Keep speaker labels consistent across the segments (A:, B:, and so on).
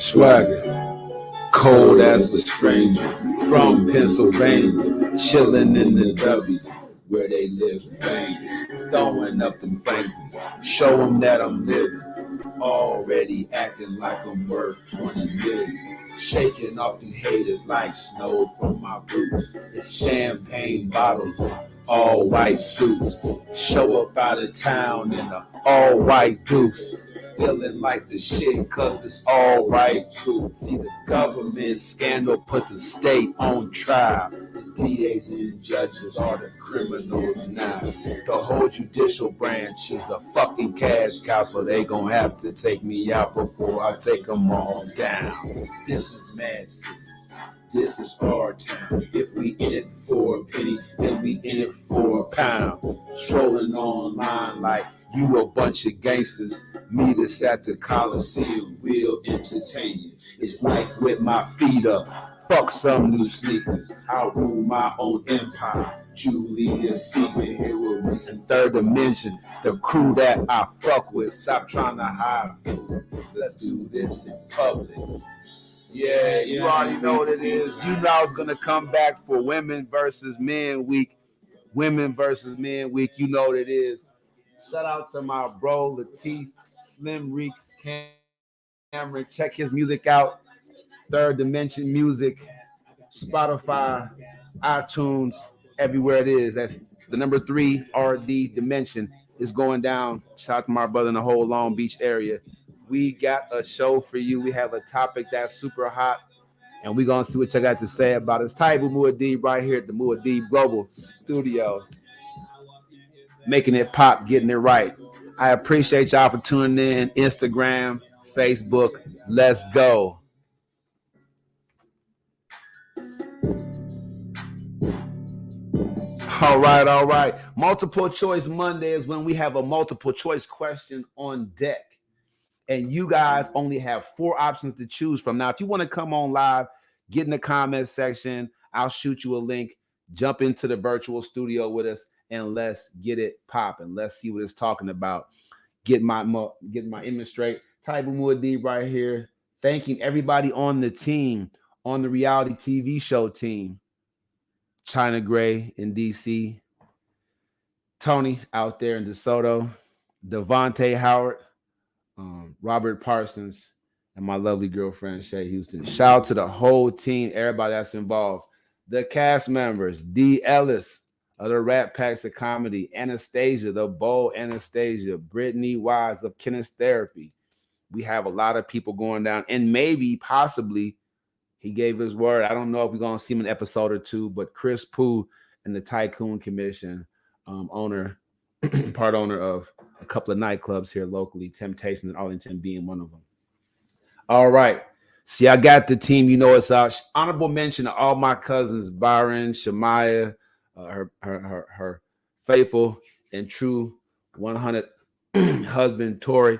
A: Swagger, cold as a stranger, from Pennsylvania, chilling in the W, where they live famous, throwing up them fingers, show them that I'm living, already acting like I'm worth 20 million, shaking off these haters like snow from my boots. It's champagne bottles, all white suits, show up out of town in a all white dukes, feeling like the shit cause it's all right too. See, the government scandal put the state on trial. The DAs and judges are the criminals now. The whole judicial branch is a fucking cash cow, so they gon' have to take me out before I take them all down. This is Mad City. This is our town. If we in it for a penny, then we in it for a pound. Strolling online like you a bunch of gangsters. Meet us at the Coliseum, we'll entertain you. It's like with my feet up, fuck some new sneakers. I'll rule my own empire. Julius Caesar, here with reason. Third Dimension, the crew that I fuck with. Stop trying to hide. Let's do this in public. Yeah, you already know what it is. You know I was gonna come back for Women versus Men Week. Women versus Men Week. You know what it is. Shout out to my bro Latif, Slim Reeks, Cameron. Check his music out. Third Dimension Music, Spotify, iTunes, everywhere it is. That's the number 3 RD Dimension is going down. Shout out to my brother in the whole Long Beach area. We got a show for you. We have a topic that's super hot, and we're going to see what you got to say about it. It's Taibu Muad'Dib right here at the Muad'Dib Global Studio. Making it pop, getting it right. I appreciate y'all for tuning in. Instagram, Facebook, let's go. All right. Multiple choice Monday is when we have a multiple choice question on deck. And you guys only have 4 options to choose from. Now, if you want to come on live, get in the comment section. I'll shoot you a link. Jump into the virtual studio with us, and let's get it popping. Let's see what it's talking about. Get my image straight. Taibu Muad'Dib right here. Thanking everybody on the team, on the reality TV show team. China Gray in DC. Tony out there in DeSoto. Devontae Howard. Robert Parsons, and my lovely girlfriend, Shay Houston. Shout out to the whole team, everybody that's involved. The cast members, D. Ellis of the Rat Packs of Comedy, Anastasia, the bold Anastasia, Brittany Wise of Kinestherapy. We have a lot of people going down, and maybe, possibly, he gave his word. I don't know if we're going to see him in an episode or 2, but Chris Pooh and the Tycoon Commission, part owner of a couple of nightclubs here locally, Temptation and Arlington being one of them. All right. See, I got the team. You know it's out. Honorable mention to all my cousins, Byron, Shamaya, her faithful and true 100 husband, Tori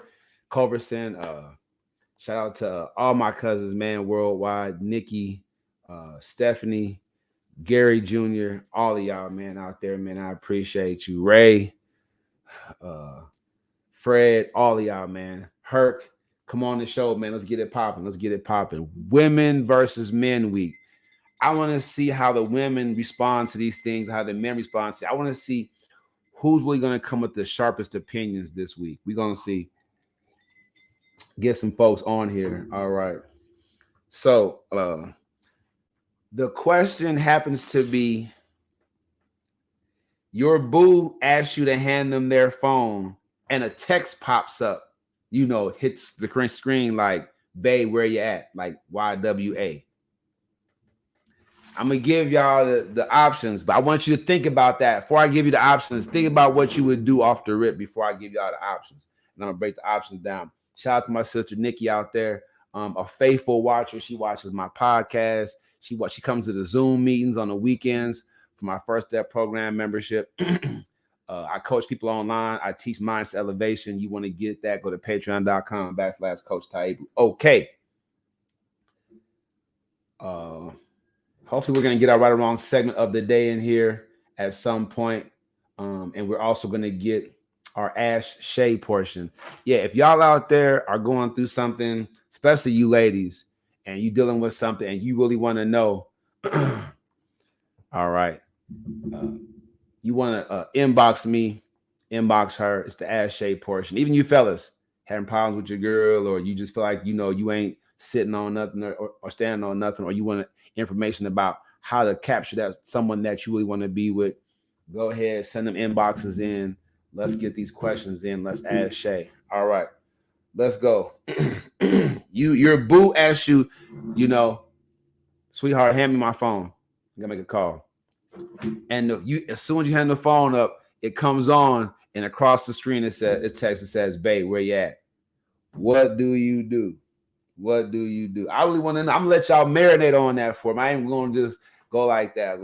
A: Culverson. Shout out to all my cousins, man, worldwide. Nikki, Stephanie, Gary Jr., all of y'all, man, out there, man. I appreciate you. Ray, Fred, all of y'all, man. Herc, come on the show, man. Let's get it popping. Women versus Men Week. I want to see how the women respond to these things, how the men respond to it. I want to see who's really going to come with the sharpest opinions this week. We're going to see. Get some folks on here. All right. So the question happens to be, your boo asks you to hand them their phone and a text pops up, hits the screen like, babe, where you at? Like YWA. I'm going to give y'all the options, but I want you to think about that. Before I give you the options, think about what you would do off the rip before I give y'all the options. And I'm going to break the options down. Shout out to my sister Nikki out there, a faithful watcher. She watches my podcast. She comes to the Zoom meetings on the weekends for my First Step program membership. I coach people online. I teach mindset elevation. You want to get that, go to patreon.com/Coach Taibu. Okay. Hopefully we're going to get our right or wrong segment of the day in here at some point. And we're also going to get our Ash Shay portion. Yeah, if y'all out there are going through something especially you ladies, and you dealing with something and you really want to know, all right, you want to inbox me, inbox her. It's the ass shade portion. Even you fellas having problems with your girl, or you just feel like you ain't sitting on nothing or standing on nothing, or you want information about how to capture that someone that you really want to be with. Go ahead, send them inboxes in. Let's get these questions in. Let's ask Shay. All right, let's go. Your boo asks you, sweetheart, hand me my phone. I'm gonna make a call. And as soon as you hand the phone up, it comes on, and across the screen it text that says, "Babe, where you at?" What do you do? What do you do? I really want to know. I'm gonna let y'all marinate on that for me. I ain't gonna just go like that.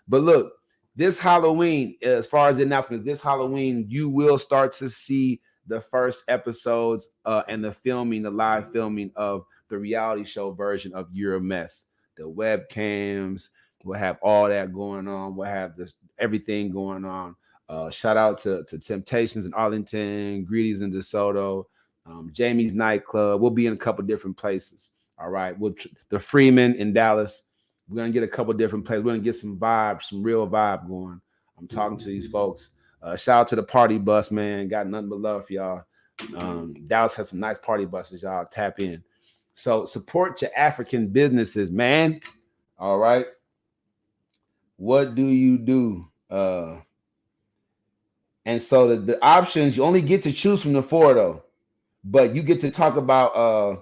A: But look, this Halloween, as far as the announcements, this Halloween, you will start to see the first episodes and the live filming of the reality show version of You're a Mess. The webcams will have all that going on. We'll have everything going on. Shout out to Temptations in Arlington, Greedy's in DeSoto, Jamie's Nightclub. We'll be in a couple different places. All right. The Freeman in Dallas. We're going to get a couple different places. We're going to get some vibe, some real vibe going. I'm talking to these folks. Shout out to the party bus, man. Got nothing but love for y'all. Dallas has some nice party buses, y'all. Tap in. So support your African businesses, man. All right. What do you do? And so the options, you only get to choose from the four, though. But you get to talk about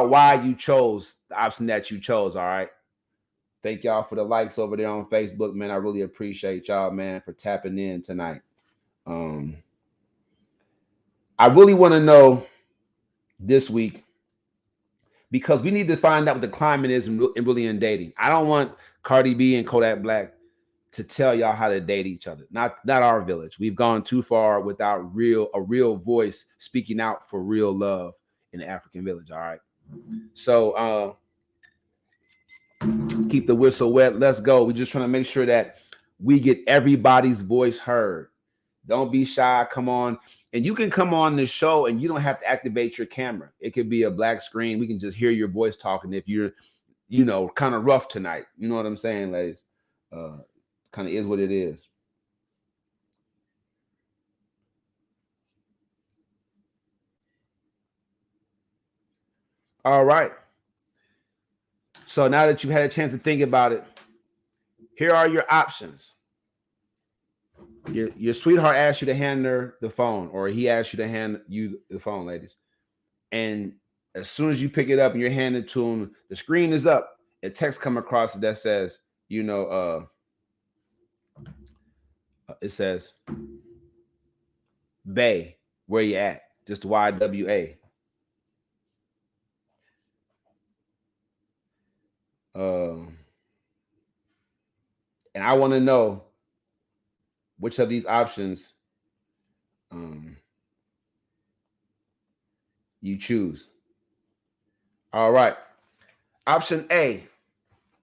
A: why you chose the option that you chose. All right. Thank y'all for the likes over there on Facebook, man. I really appreciate y'all, man, for tapping in tonight. I really want to know this week, because we need to find out what the climate is really in dating. I don't want Cardi B and Kodak Black to tell y'all how to date each other. Not our village. We've gone too far without a real voice speaking out for real love in the African village. All right. So keep the whistle wet. Let's go. We're just trying to make sure that we get everybody's voice heard. Don't be shy. Come on. And you can come on the show and you don't have to activate your camera. It could be a black screen. We can just hear your voice talking if you're, kind of rough tonight. You know what I'm saying, ladies? Kind of is what it is. All right. So now that you've had a chance to think about it, here are your options. Your sweetheart asked you to hand her the phone, or he asked you to hand you the phone, ladies. And as soon as you pick it up and you're handing it to him, the screen is up. A text come across that says, it says, "Bay, where you at?" Just YWA. And I want to know which of these options you choose. All right. Option A.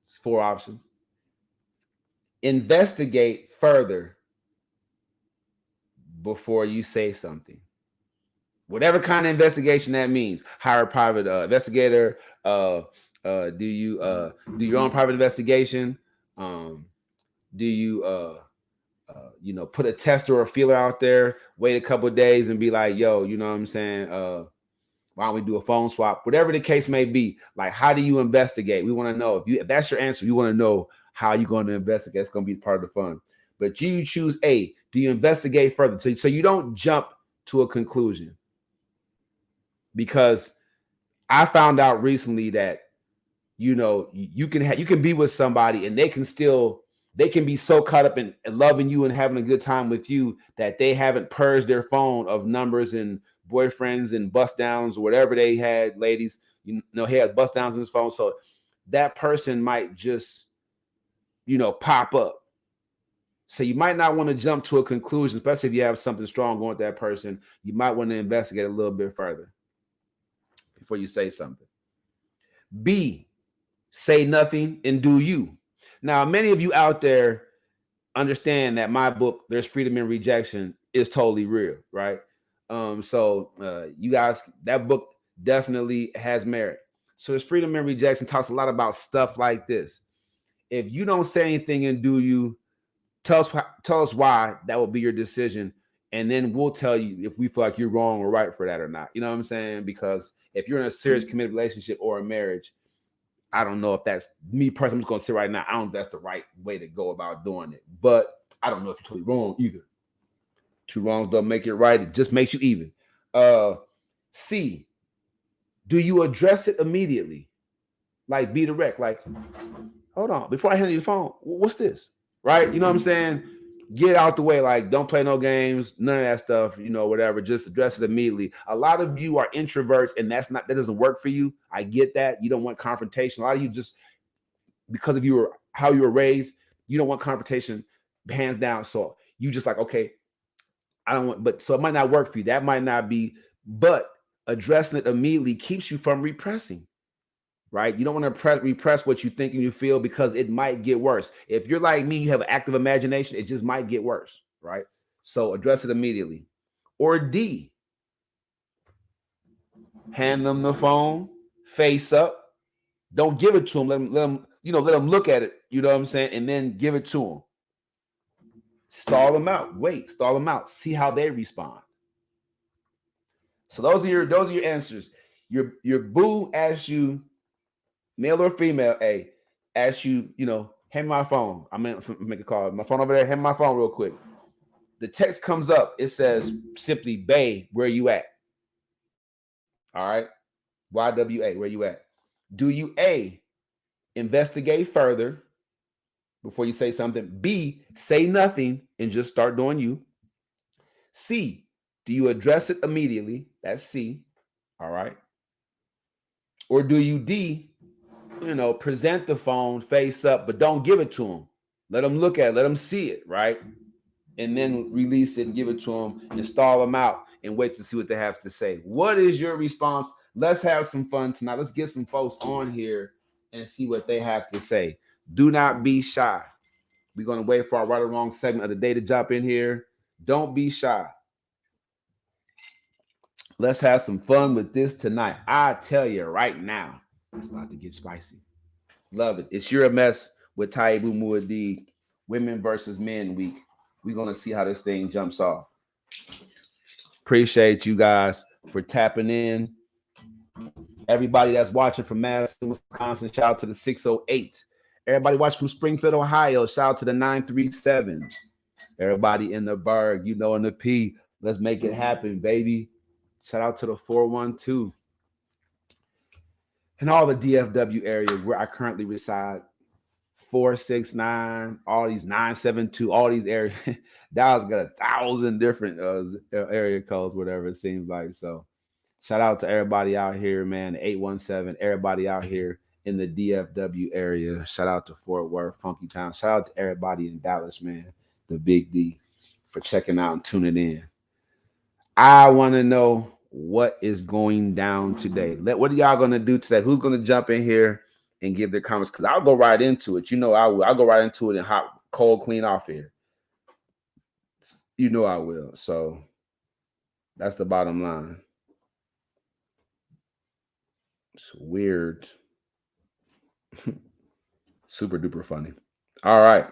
A: It's 4 options. Investigate further before you say something. Whatever kind of investigation that means. Hire a private investigator. Do you do your own private investigation? Do you put a tester or a feeler out there, wait a couple of days and be like, yo, you know what I'm saying? Why don't we do a phone swap? Whatever the case may be, like, how do you investigate? We want to know. If that's your answer, you want to know how you're going to investigate. It's going to be part of the fun. But you choose A. Do you investigate further? So you don't jump to a conclusion. Because I found out recently that, you can be with somebody and they can be so caught up in loving you and having a good time with you that they haven't purged their phone of numbers and boyfriends and bust downs or whatever they had, ladies. He had bust downs in his phone. So that person might just, pop up. So you might not want to jump to a conclusion, especially if you have something strong going with that person. You might want to investigate a little bit further before you say something. B, say nothing and do you. Now, many of you out there understand that my book, There's Freedom in Rejection, is totally real, right? So you guys, that book definitely has merit. So his freedom and rejection talks a lot about stuff like this. If you don't say anything and do you, tell us why that will be your decision, and then we'll tell you if we feel like you're wrong or right for that or not. You know what I'm saying? Because if you're in a serious committed relationship or a marriage, I don't know if that's me personally. I'm just gonna say right now, I don't know if that's the right way to go about doing it. But I don't know if you're totally wrong either. Two wrongs don't make it right. It just makes you even. C, do you address it immediately? Like be direct. Like, hold on, before I hand you the phone, what's this? Right? You know what I'm saying? Get out the way. Like, don't play no games, none of that stuff, whatever. Just address it immediately. A lot of you are introverts, and that doesn't work for you. I get that. You don't want confrontation. A lot of you just, because of how you were raised, you don't want confrontation, hands down. So you just like, okay, I don't want, but so it might not work for you. That might not be, but addressing it immediately keeps you from repressing. Right? You don't want to repress what you think and you feel, because it might get worse. If you're like me, you have an active imagination, it just might get worse. Right? So address it immediately. Or D, hand them the phone, face up. Don't give it to them. Let them look at it. You know what I'm saying? And then give it to them. Stall them out. Wait, stall them out. See how they respond. So those are your answers. Your boo asks you, male or female, asks you, hand me my phone. I'm gonna make a call. My phone over there, hand me my phone real quick. The text comes up. It says simply, "Bae, where you at?" All right. YWA, where you at? Do you A, investigate further before you say something? B, say nothing and just start doing you? C, do you address it immediately? That's C. All right. Or do you D, present the phone face up, but don't give it to them. Let them look at it, let them see it, right? And then release it and give it to them and stall them out and wait to see what they have to say. What is your response? Let's have some fun tonight. Let's get some folks on here and see what they have to say. Do not be shy. We're going to wait for our right or wrong segment of the day to jump in here. Don't be shy. Let's have some fun with this tonight. I tell you right now, it's about to get spicy. Love it. It's You're a Mess with Taibu Muad'Dib, Women versus Men Week. We're going to see how this thing jumps off. Appreciate you guys for tapping in. Everybody that's watching from Madison, Wisconsin, shout out to the 608. Everybody watching from Springfield, Ohio, shout out to the 937. Everybody in the Berg, in the P, let's make it happen, baby. Shout out to the 412. And all the DFW area where I currently reside. 469, all these 972, all these areas. Dallas got 1,000 different area codes, whatever it seems like. So shout out to everybody out here, man. 817, everybody out here in the DFW area. Shout out to Fort Worth, Funky Town. Shout out to everybody in Dallas, man. The Big D, for checking out and tuning in. I want to know what is going down today. What are y'all going to do today? Who's going to jump in here and give their comments? Because I'll go right into it. I will. I'll go right into it and hot, cold, clean off here. I will. So that's the bottom line. It's weird. Super duper funny. All right.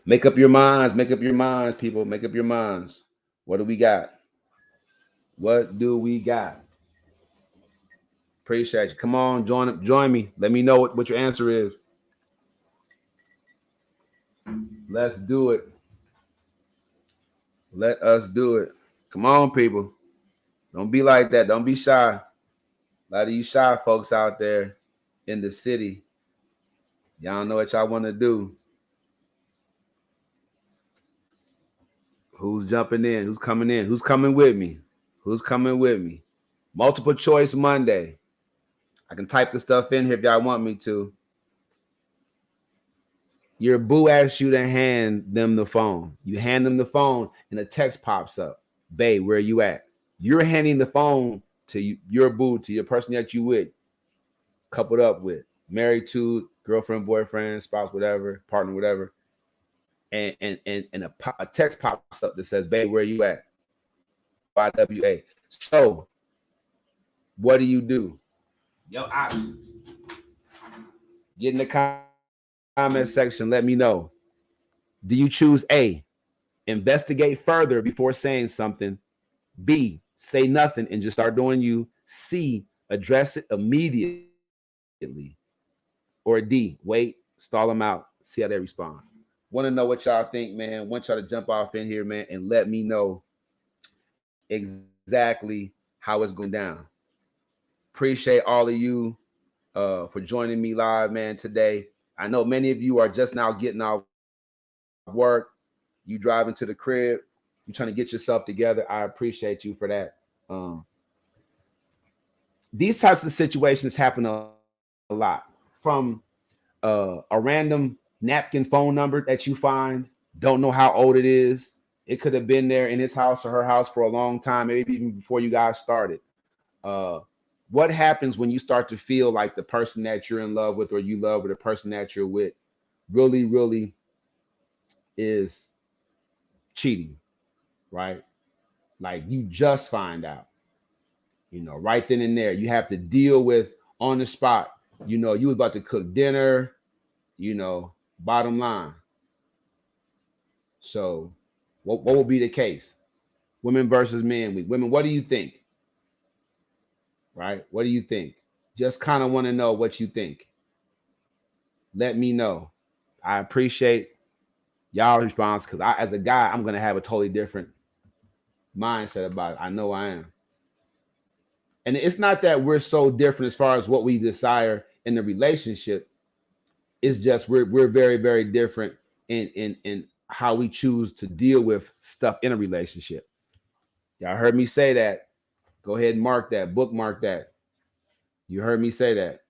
A: Make up your minds. Make up your minds, people. Make up your minds. What do we got? What do we got? Appreciate you. Come on, join me. Let me know what your answer is. Let's do it. Let us do it. Come on, people. Don't be like that. Don't be shy. A lot of you shy folks out there in the city, y'all know what y'all want to do. Who's jumping in? Who's coming in? Who's coming with me? Who's coming with me? Multiple choice Monday. I can type the stuff in here if y'all want me to. Your boo asks you to hand them the phone. You hand them the phone and a text pops up. Bae, where you at? You're handing the phone to your boo, to your person that you with, coupled up with, married to, girlfriend, boyfriend, spouse, whatever, partner, whatever. And a text pops up that says, "Babe, where you at?" YWA. So What do? Your options. Get in the comment section. Let me know. Do you choose A, investigate further before saying something? B, say nothing and just start doing you? C, address it immediately? Or D, wait, stall them out, see how they respond? Want to know what y'all think, man? Want y'all to jump off in here, man, and let me know exactly how it's going down. Appreciate all of you for joining me live, man, today. I know many of you are just now getting off work. You driving to the crib. You trying to get yourself together. I appreciate you for that. Um, these types of situations happen a lot. From a random napkin phone number that you find, don't know how old it is. It could have been there in his house or her house for a long time, maybe even before you guys started. Uh, what happens when you start to feel like the person that you're in love with or you love or the person that you're with really is cheating, right? Like you just find out, right then and there. You have to deal with on the spot. You was about to cook dinner, bottom line. So what will be the case? Women versus men. Women, what do you think? Right? What do you think? Just kind of want to know what you think. Let me know. I appreciate y'all response because as a guy, I'm gonna have a totally different mindset about it. I know I am. And it's not that we're so different as far as what we desire in the relationship. It's just we're very different in how we choose to deal with stuff in a relationship. Y'all heard me say that. Go ahead and mark that, bookmark that. You heard me say that.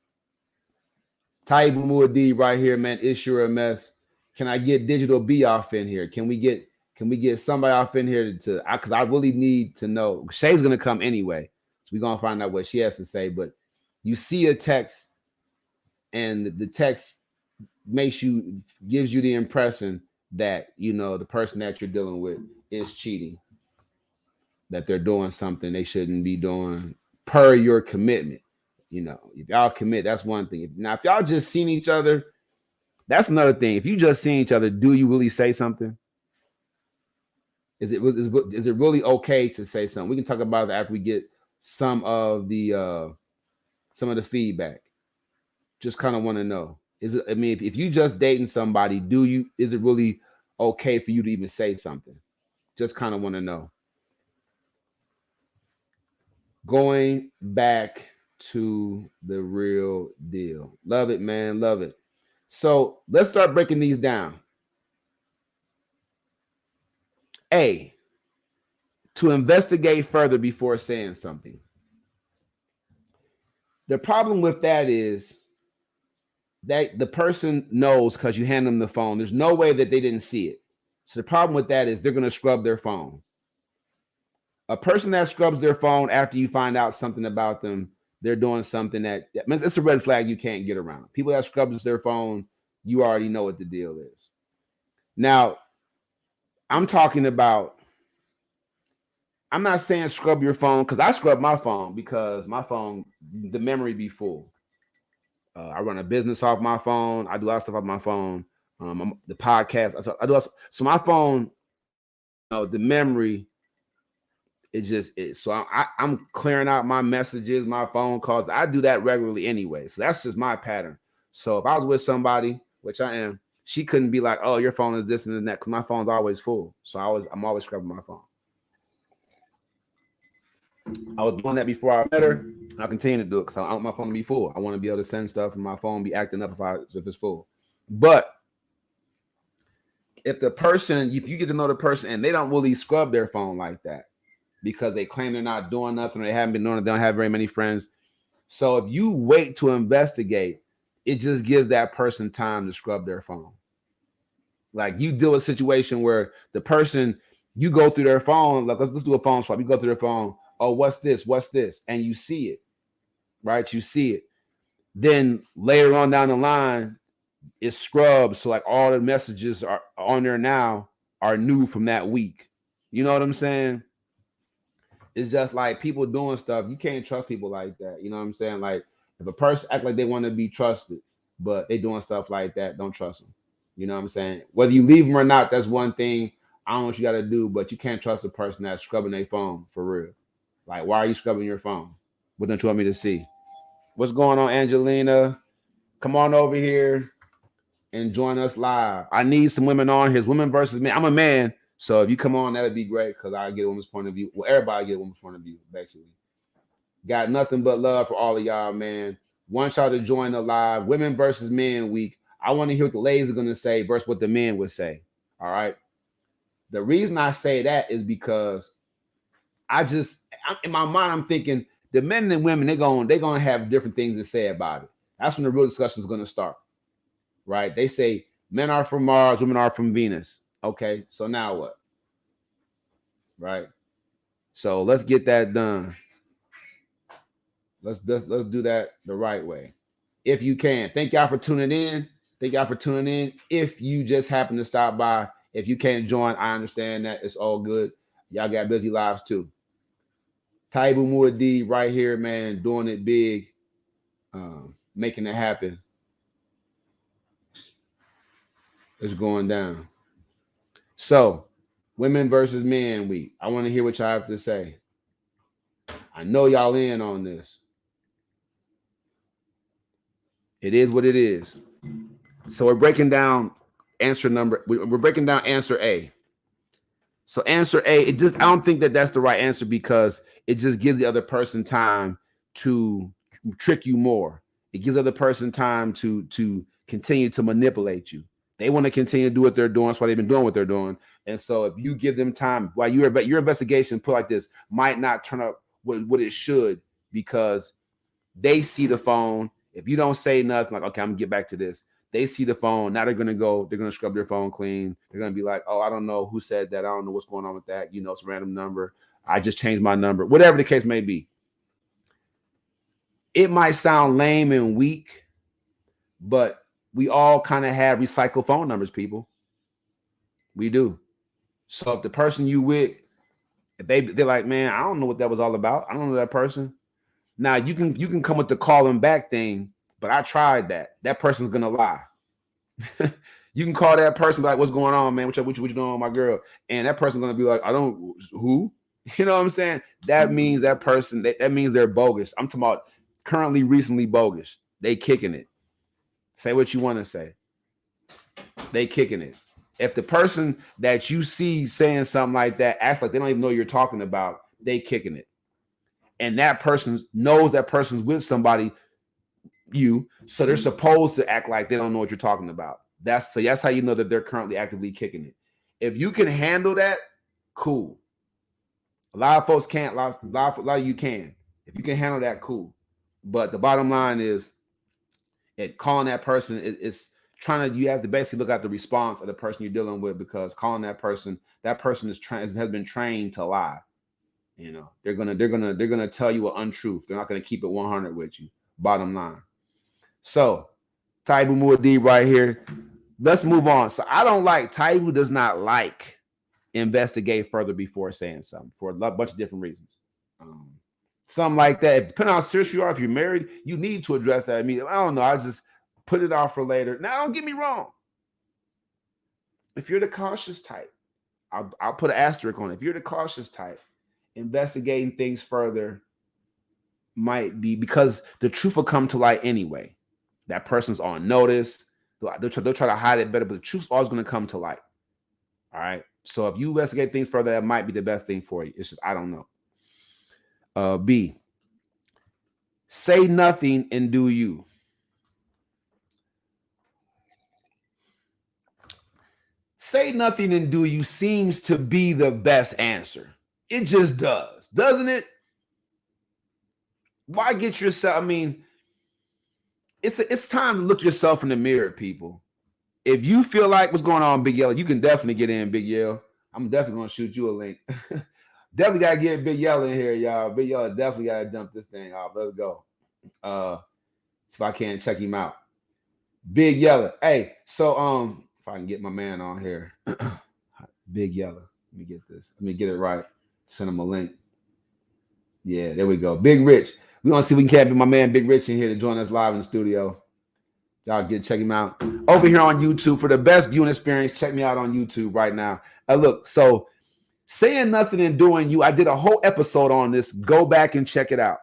A: Taibu Muad'Dib right here, man. It's sure a mess. Can I get Digital B off in here? Can we get somebody off in here to because I really need to know. Shay's gonna come anyway. So we're gonna find out what she has to say. But you see a text, and the text gives you the impression that the person that you're dealing with is cheating, that they're doing something they shouldn't be doing per your commitment. If y'all commit, that's one thing. Now, if y'all just seen each other, that's another thing. If you just seen each other, do you really say something? Is it really okay to say something? We can talk about it after we get some of the feedback. Just kind of want to know. Is it? I mean, if you just dating somebody, is it really okay for you to even say something? Just kind of want to know. Going back to the real deal. Love it, man. Love it. So let's start breaking these down. A, to investigate further before saying something. The problem with that is that the person knows because you hand them the phone. There's no way that they didn't see it. So the problem with that is they're going to scrub their phone. A person that scrubs their phone after you find out something about them, they're doing something that it's a red flag you can't get around. People that scrubs their phone, you already know what the deal is. Now, I'm talking about, I'm not saying scrub your phone because I scrub my phone because my phone, the memory be full. I run a business off my phone. I do a lot of stuff off my phone. The podcast, I do. So my phone, the memory, it just is. So I'm clearing out my messages, my phone calls. I do that regularly anyway. So that's just my pattern. So if I was with somebody, which I am, she couldn't be like, "Oh, your phone is this and that," because my phone's always full. So I'm always scrubbing my phone. I was doing that before I met her. I'll continue to do it because I want my phone to be full. I want to be able to send stuff and my phone be acting up if it's full. But if you get to know the person and they don't really scrub their phone like that because they claim they're not doing nothing or they haven't been doing it, they don't have very many friends. So if you wait to investigate, it just gives that person time to scrub their phone. Like you deal with a situation where the person, you go through their phone, like let's do a phone swap. You go through their phone. Oh, what's this? What's this? And you see it, right? You see it. Then later on down the line, it's scrubbed. So like all the messages are on there now are new from that week. You know what I'm saying? It's just like people doing stuff. You can't trust people like that. You know what I'm saying? Like if a person act like they want to be trusted, but they doing stuff like that, don't trust them. You know what I'm saying? Whether you leave them or not, that's one thing. I don't know what you got to do, but you can't trust a person that's scrubbing their phone for real. Like, why are you scrubbing your phone? What don't you want me to see? What's going on, Angelina? Come on over here and join us live. I need some women on here. It's women versus men. I'm a man, so if you come on, that'd be great because I get a woman's point of view. Well, everybody get a woman's point of view, basically. Got nothing but love for all of y'all, man. Want y'all to join the live Women versus Men week. I want to hear what the ladies are going to say versus what the men would say. All right. The reason I say that is because in my mind, I'm thinking the men and women, they're gonna have different things to say about it. That's when the real discussion is going to start. Right? They say men are from Mars, women are from Venus. Okay, so now what? Right? So let's get that done. Let's do that the right way. If you can. Thank y'all for tuning in. If you just happen to stop by, if you can't join, I understand that. It's all good. Y'all got busy lives too. Taibu Muad'Dib right here, man, doing it big, making it happen. It's going down. So, women versus men week. I want to hear what y'all have to say. I know y'all in on this. It is what it is. So we're breaking down answer A. So answer A, I don't think that that's the right answer because it just gives the other person time to trick you more. It gives the other person time to continue to manipulate you. They want to continue to do what they're doing. That's why they've been doing what they're doing. And so if you give them time, while your investigation, put like this, might not turn up what it should because they see the phone. If you don't say nothing, like, okay, I'm gonna get back to this. They see the phone. Now they're gonna scrub their phone clean. They're gonna be like, oh, I don't know who said that. I don't know what's going on with that. You know, it's a random number. I just changed my number. Whatever the case may be. It might sound lame and weak, but we all kind of have recycled phone numbers, people. We do. So if the person you with, if they're like, man, I don't know what that was all about. I don't know that person. Now you can come with the calling back thing, but I tried that. That person's gonna lie. You can call that person like, what's going on, man? What you doing with my girl? And that person's gonna be like, I don't who? You know what I'm saying? That means that person, that means they're bogus. I'm talking about currently, recently bogus. They kicking it. Say what you want to say. They kicking it. If the person that you see saying something like that acts like they don't even know you're talking about, they kicking it. And that person knows that person's with somebody, so they're supposed to act like they don't know what you're talking about. That's how you know that they're currently actively kicking it. If you can handle that, cool. A lot of folks can't. A lot of you can. If you can handle that, cool. But the bottom line is, calling that person is trying to. You have to basically look at the response of the person you're dealing with because calling that person has been trained to lie. You know, they're gonna tell you an untruth. They're not gonna keep it 100 with you. Bottom line. So, Taibu Muad'Dib right here. Let's move on. So Taibu does not like investigate further before saying something for a bunch of different reasons. Something like that. Depending on how serious you are, if you're married, you need to address that immediately. I don't know. I just put it off for later. Now, don't get me wrong. If you're the cautious type, I'll put an asterisk on it. If you're the cautious type, investigating things further might be because the truth will come to light anyway. That person's on notice. They'll try to hide it better, but the truth's always going to come to light. All right. So if you investigate things further, that might be the best thing for you. It's just, I don't know. B, say nothing and do you. Say nothing and do you seems to be the best answer. It just does, doesn't it? Why get yourself? I mean, it's time to look yourself in the mirror, people. If you feel like what's going on, Big Yellow, you can definitely get in, Big Yellow. I'm definitely gonna shoot you a link. Definitely gotta get Big Yellow in here, y'all. Big Yellow definitely gotta dump this thing off. Let's go. If I can check him out. Big Yellow. Hey, so if I can get my man on here. Big Yellow. Let me get this. Let me get it right. Send him a link. Yeah, there we go. Big Rich. We're gonna see if we can get my man Big Rich in here to join us live in the studio. Y'all check him out over here on YouTube for the best viewing experience. Check me out on YouTube right now. Look, so saying nothing and doing you. I did a whole episode on this. Go back and check it out.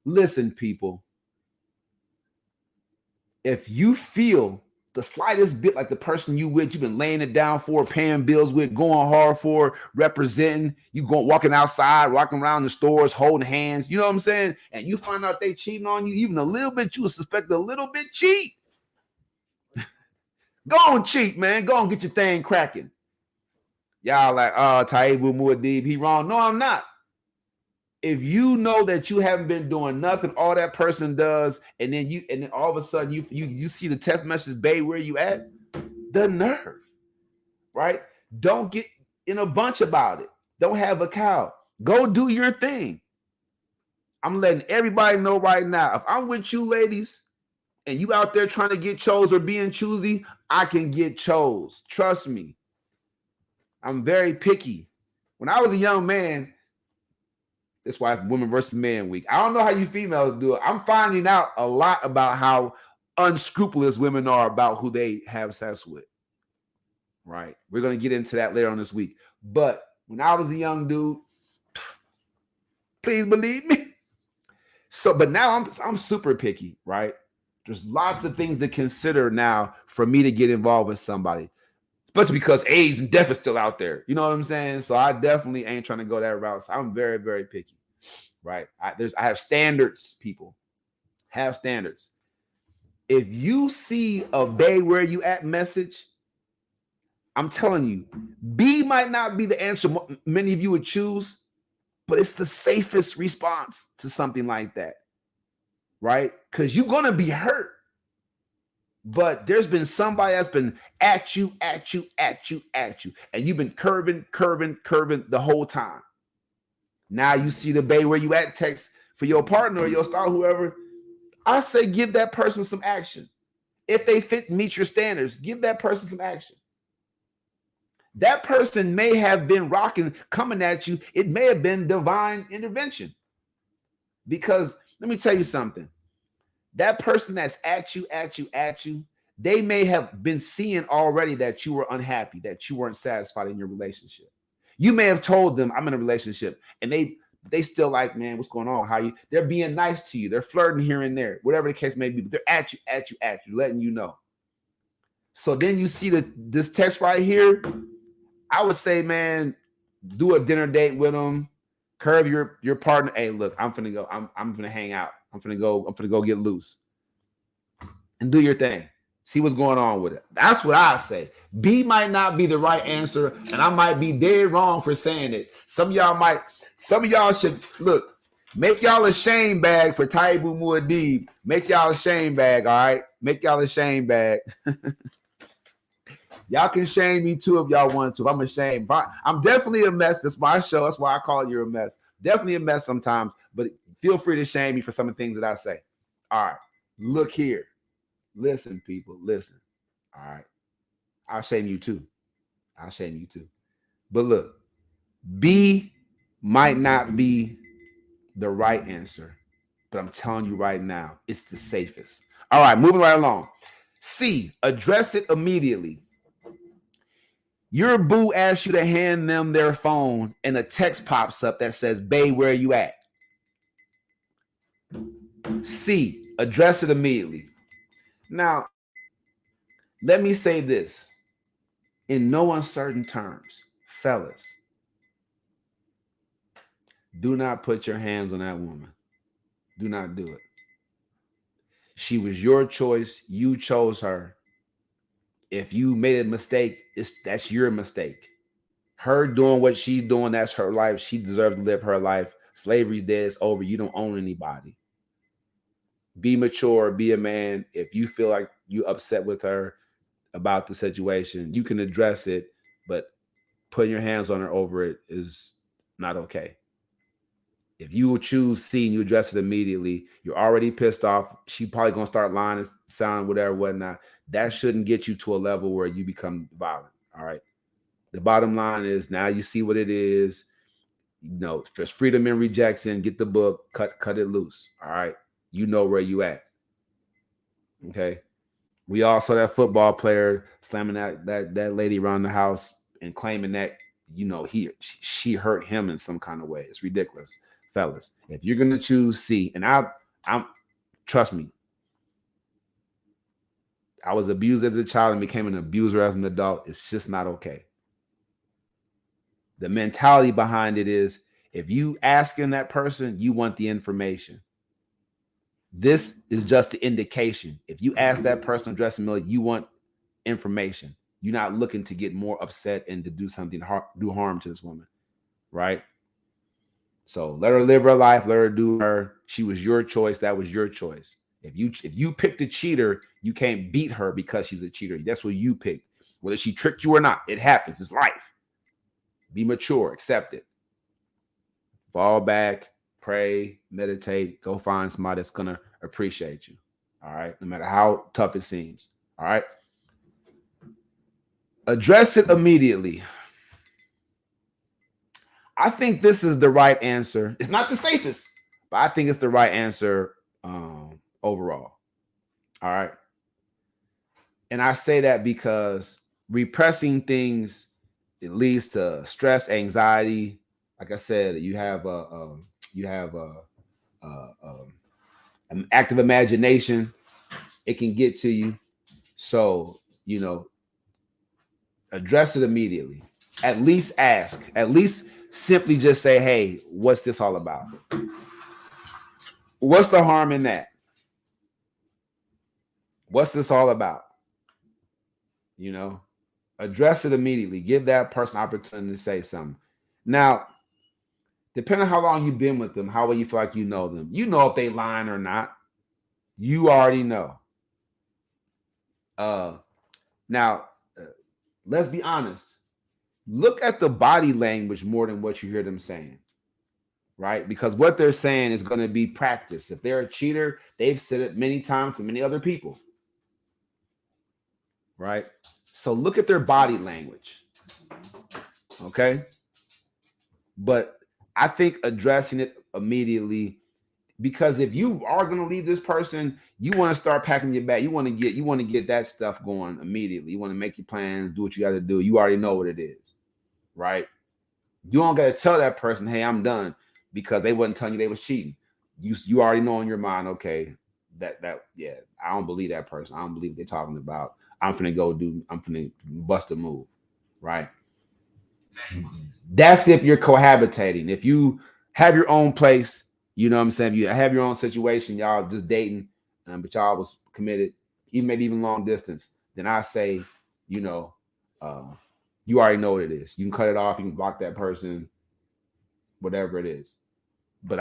A: Listen, people. If you feel the slightest bit like the person you've been laying it down for, paying bills with, going hard for, representing, you going walking outside, walking around the stores, holding hands, you know what I'm saying? And you find out they cheating on you, even a little bit, you would suspect a little bit cheat. Go and cheat, man. Go and get your thing cracking. Y'all like, oh, Taibu Muad'Dib, he wrong. No, I'm not. If you know that you haven't been doing nothing, all that person does, and then all of a sudden you see the text message, babe, where you at? The nerve, right? Don't get in a bunch about it. Don't have a cow. Go do your thing. I'm letting everybody know right now. If I'm with you, ladies, and you out there trying to get chose or being choosy, I can get chose. Trust me. I'm very picky. When I was a young man, that's why it's Women versus Man Week. I don't know how you females do it. I'm finding out a lot about how unscrupulous women are about who they have sex with. Right? We're going to get into that later on this week. But when I was a young dude, please believe me. So, but now I'm super picky, right? There's lots of things to consider now for me to get involved with somebody. Especially because AIDS and death is still out there. You know what I'm saying? So I definitely ain't trying to go that route. So I'm very, very picky. Right? I have standards, people. Have standards. If you see a bae where you at message, I'm telling you, B might not be the answer many of you would choose, but it's the safest response to something like that. Right? Because you're going to be hurt. But there's been somebody that's been at you, and you've been curving the whole time. Now you see the bae where you at text for your partner or your spouse, whoever. I say give that person some action. If they meet your standards, give that person some action. That person may have been coming at you. It may have been divine intervention. Because let me tell you something. That person that's at you, they may have been seeing already that you were unhappy, that you weren't satisfied in your relationship. You may have told them, I'm in a relationship, and they still like, man, what's going on? How you? They're being nice to you. They're flirting here and there, whatever the case may be. But they're at you, letting you know. So then you see this text right here. I would say, man, do a dinner date with them. Curve your partner. Hey, look, I'm finna go. I'm finna hang out. I'm finna go get loose. And do your thing. See what's going on with it. That's what I say. B might not be the right answer, and I might be dead wrong for saying it. Some of y'all should look, make y'all a shame bag for Taibu Muad'Dib. Make y'all a shame bag, all right? Make y'all a shame bag. Y'all can shame me too if y'all want to. If I'm ashamed. I'm definitely a mess. That's my show. That's why I call it You're a Mess. Definitely a mess sometimes, but feel free to shame me for some of the things that I say. All right. Look here. Listen, people. Listen. All right. I'll shame you too. But look, B might not be the right answer, but I'm telling you right now, it's the safest. All right. Moving right along. C, address it immediately. Your boo asks you to hand them their phone and a text pops up that says, babe, where are you at? C, address it immediately. Now, let me say this in no uncertain terms. Fellas, do not put your hands on that woman. Do not do it. She was your choice. You chose her. If you made a mistake, that's your mistake. Her doing what she's doing, that's her life. She deserves to live her life. Slavery's dead. It's over. You don't own anybody. Be mature. Be a man. If you feel like you upset with her about the situation, you can address it, but putting your hands on her over it is not okay. If you will choose C and you address it immediately, you're already pissed off. She's probably going to start lying and sound whatever, whatnot. That shouldn't get you to a level where you become violent. All right. The bottom line is now you see what it is. You know, if there's freedom in rejection, get the book, cut it loose. All right. You know where you at. Okay. We all saw that football player slamming that lady around the house and claiming that, you know, she hurt him in some kind of way. It's ridiculous. Fellas, if you're gonna choose C, and I'm trust me, I was abused as a child and became an abuser as an adult. It's just not okay. The mentality behind it is if you asking that person, you want the information. This is just the indication. If you ask that person addressing me, you want information. You're not looking to get more upset and to do something, do harm to this woman, right? So let her live her life. Let her do her. She was your choice. That was your choice. If you picked a cheater, you can't beat her because she's a cheater. That's what you picked. Whether she tricked you or not, it happens. It's life. Be mature. Accept it. Fall back. Pray. Meditate. Go find somebody that's gonna appreciate you. All right. No matter how tough it seems. All right. Address it immediately. I think this is the right answer. It's not the safest, but I think it's the right answer overall. All right. And I say that because repressing things, it leads to stress, anxiety. Like I said, you have an active imagination. It can get to you. So, you know, address it immediately. At least ask. At least simply just say, hey, what's this all about? What's the harm in that? What's this all about? You know, address it immediately. Give that person opportunity to say something. Now, depending on how long you've been with them, how well you feel like you know them, you know if they lying or not. You already know. Now, let's be honest. Look at the body language more than what you hear them saying, right? Because what they're saying is going to be practice. If they're a cheater, they've said it many times to many other people, right? So look at their body language, okay? But I think addressing it immediately, because if you are going to leave this person, you want to start packing your bag. You want to get that stuff going immediately. You want to make your plans, do what you got to do. You already know what it is, right? You don't got to tell that person, hey, I'm done, because they wasn't telling you they was cheating. You already know in your mind, okay, that yeah, I don't believe that person. I don't believe what they're talking about. I'm finna bust a move, right? That's if you're cohabitating. If you have your own place, you know what I'm saying? You have your own situation, y'all just dating, but y'all was committed, even maybe even long distance, then I say, you know, uh, you already know what it is. You can cut it off, you can block that person, whatever it is. But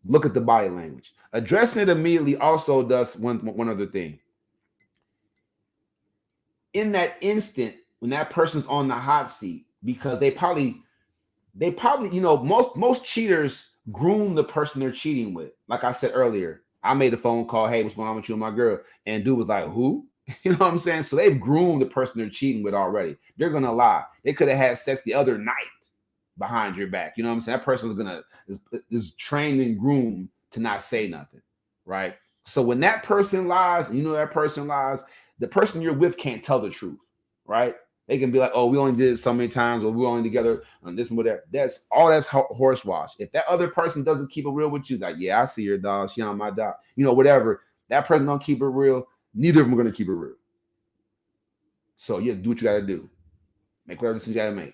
A: look at the body language. Addressing it immediately also does one other thing. In that instant, when that person's on the hot seat, because they probably, you know, most cheaters groom the person they're cheating with. Like I said earlier, I made a phone call, hey, what's going on with you and my girl? And dude was like, who? You know what I'm saying? So they've groomed the person they're cheating with already. They're gonna lie. They could have had sex the other night behind your back. You know what I'm saying? That person's is trained and groomed to not say nothing, right? So when that person lies, and you know that person lies, the person you're with can't tell the truth, right? They can be like, oh, we only did it so many times, or we're only together on this and whatever. That's horse wash. If that other person doesn't keep it real with you, like, yeah, I see your dog, she on my dog, you know, whatever. That person don't keep it real. Neither of them are gonna keep it real. So you have to do what you gotta do. Make whatever decision you gotta make.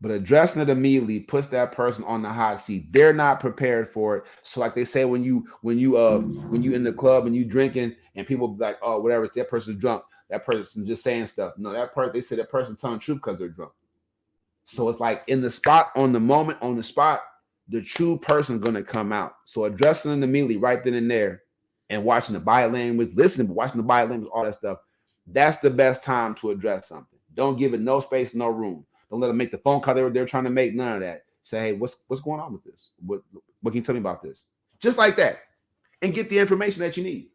A: But addressing it immediately puts that person on the hot seat. They're not prepared for it. So, like they say, when you in the club and you drinking and people be like, oh, whatever, that person's drunk. That person's just saying stuff. No, that person, they say that person telling the truth because they're drunk. So it's like in the spot, on the moment, on the spot, the true person's gonna come out. So addressing it immediately, right then and there, and watching the body language, listening, but watching the body language, all that stuff. That's the best time to address something. Don't give it no space, no room. Don't let them make the phone call they're trying to make. None of that. Say, hey, what's going on with this? What can you tell me about this? Just like that, and get the information that you need.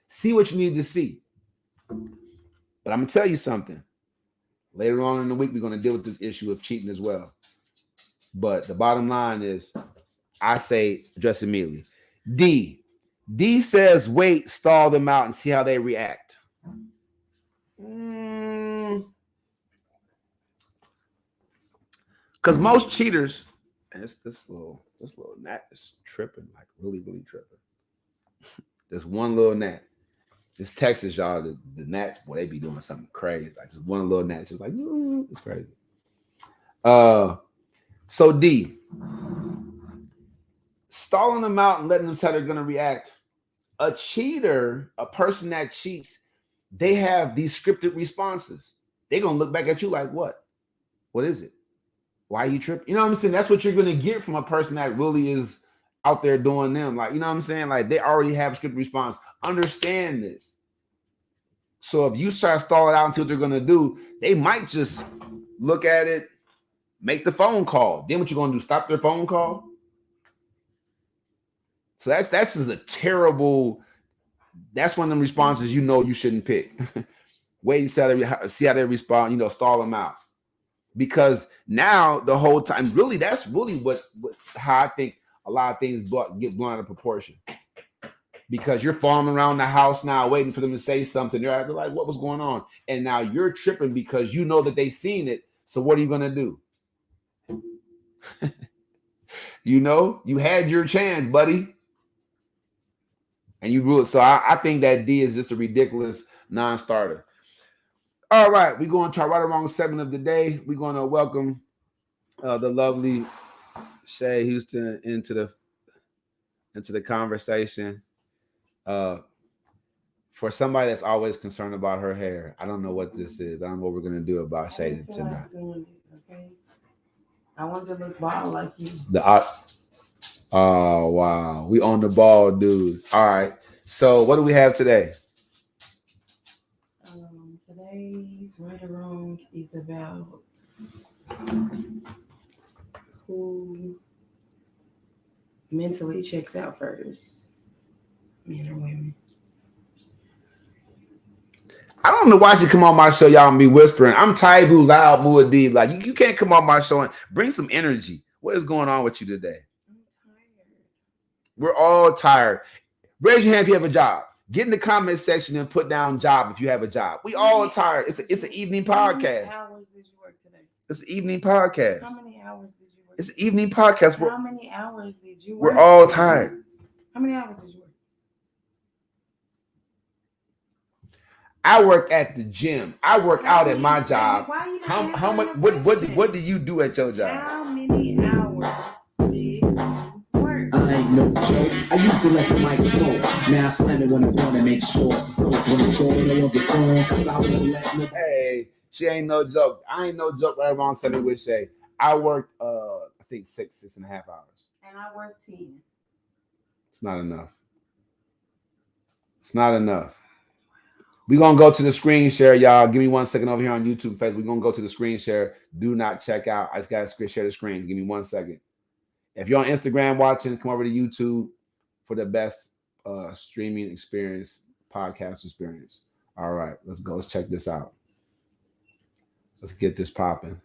A: See what you need to see. But I'm gonna tell you something. Later on in the week, we're gonna deal with this issue of cheating as well. But the bottom line is, I say address immediately. D says wait, stall them out, and see how they react. Because most cheaters, and this little gnat is tripping, like really tripping. There's one little gnat. This Texas, y'all, the gnats, boy, they be doing something crazy. Like just one little gnat, just like it's crazy. So D, stalling them out and letting them say how they're gonna react. A cheater, a person that cheats, they have these scripted responses. They're gonna look back at you like, what? What is it? Why are you tripping? You know what I'm saying? That's what you're gonna get from a person that really is out there doing them. Like, you know what I'm saying? Like, they already have a scripted response. Understand this. So if you start stalling out and see what they're gonna do, they might just look at it, make the phone call. Then what you're gonna do? Stop their phone call? So that's just a terrible. That's one of them responses you know you shouldn't pick. Wait and see how they respond. You know, stall them out, because now the whole time, really, that's really what how I think a lot of things get blown out of proportion. Because you're farming around the house now, waiting for them to say something. They're like, "What was going on?" And now you're tripping because you know that they've seen it. So what are you gonna do? You know, you had your chance, buddy. And you rule it. So I think that D is just a ridiculous non-starter. All right, we're going to our right or wrong segment of the day. We're going to welcome the lovely Shay Houston into the conversation. For somebody that's always concerned about her hair, I don't know what this is. I don't know what we're going to do about Shay tonight.
B: Okay. I want to look bald like you.
A: Oh, wow. We on the ball, dudes. All right. So what do we have today?
B: Today's right or wrong is about who mentally checks out first, men or women.
A: I don't know why she come on my show, y'all, and be whispering. I'm Taibu, loud, Muad'Dib. Like, you can't come on my show and bring some energy. What is going on with you today?
B: I'm tired.
A: We're all tired. Raise your hand if you have a job. Get in the comment section and put down job if you have a job. We all tired. It's an evening podcast.
B: How many hours did you work today?
A: It's an evening podcast.
B: How many hours did you work?
A: It's an evening podcast.
B: How many hours did you work?
A: We're all tired.
B: How many hours did you work?
A: I work at the gym. I work out at my job. How much? What do you do at your job?
B: How many hours did you work?
C: I ain't no joke. I used to let the mic smoke. Now I slam it when I'm done and make sure it's broke. When I'm going, no one gets on, cause I won't let no.
A: Hey, she ain't no joke. I ain't no joke. Right around 7 with Shay. I worked I think 6.5 hours.
B: And I worked 10.
A: It's not enough. It's not enough. We're going to go to the screen share, y'all. Give me 1 second over here on YouTube. We're going to go to the screen share. Do not check out. I just got to share the screen. Give me 1 second. If you're on Instagram watching, come over to YouTube for the best streaming experience, podcast experience. All right, let's go. Let's check this out. Let's get this popping.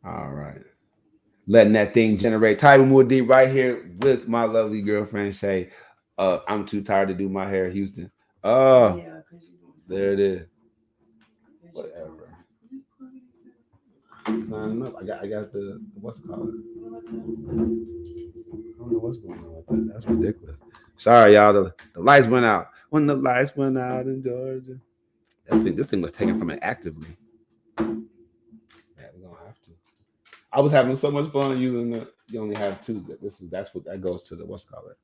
A: All right. Letting that thing generate. Taibu Muad'Dib right here with my lovely girlfriend, Shay. I'm too tired to do my hair, Houston.
B: Yeah,
A: there it is. Whatever. It's not enough. I got the what's it called? I don't know what's going on with that. That's ridiculous. Sorry, y'all. The lights went out. When the lights went out in Georgia. This thing was taken from it actively. Yeah, we're gonna have to. I was having so much fun using the. You only have two. That's what that goes to the what's called it.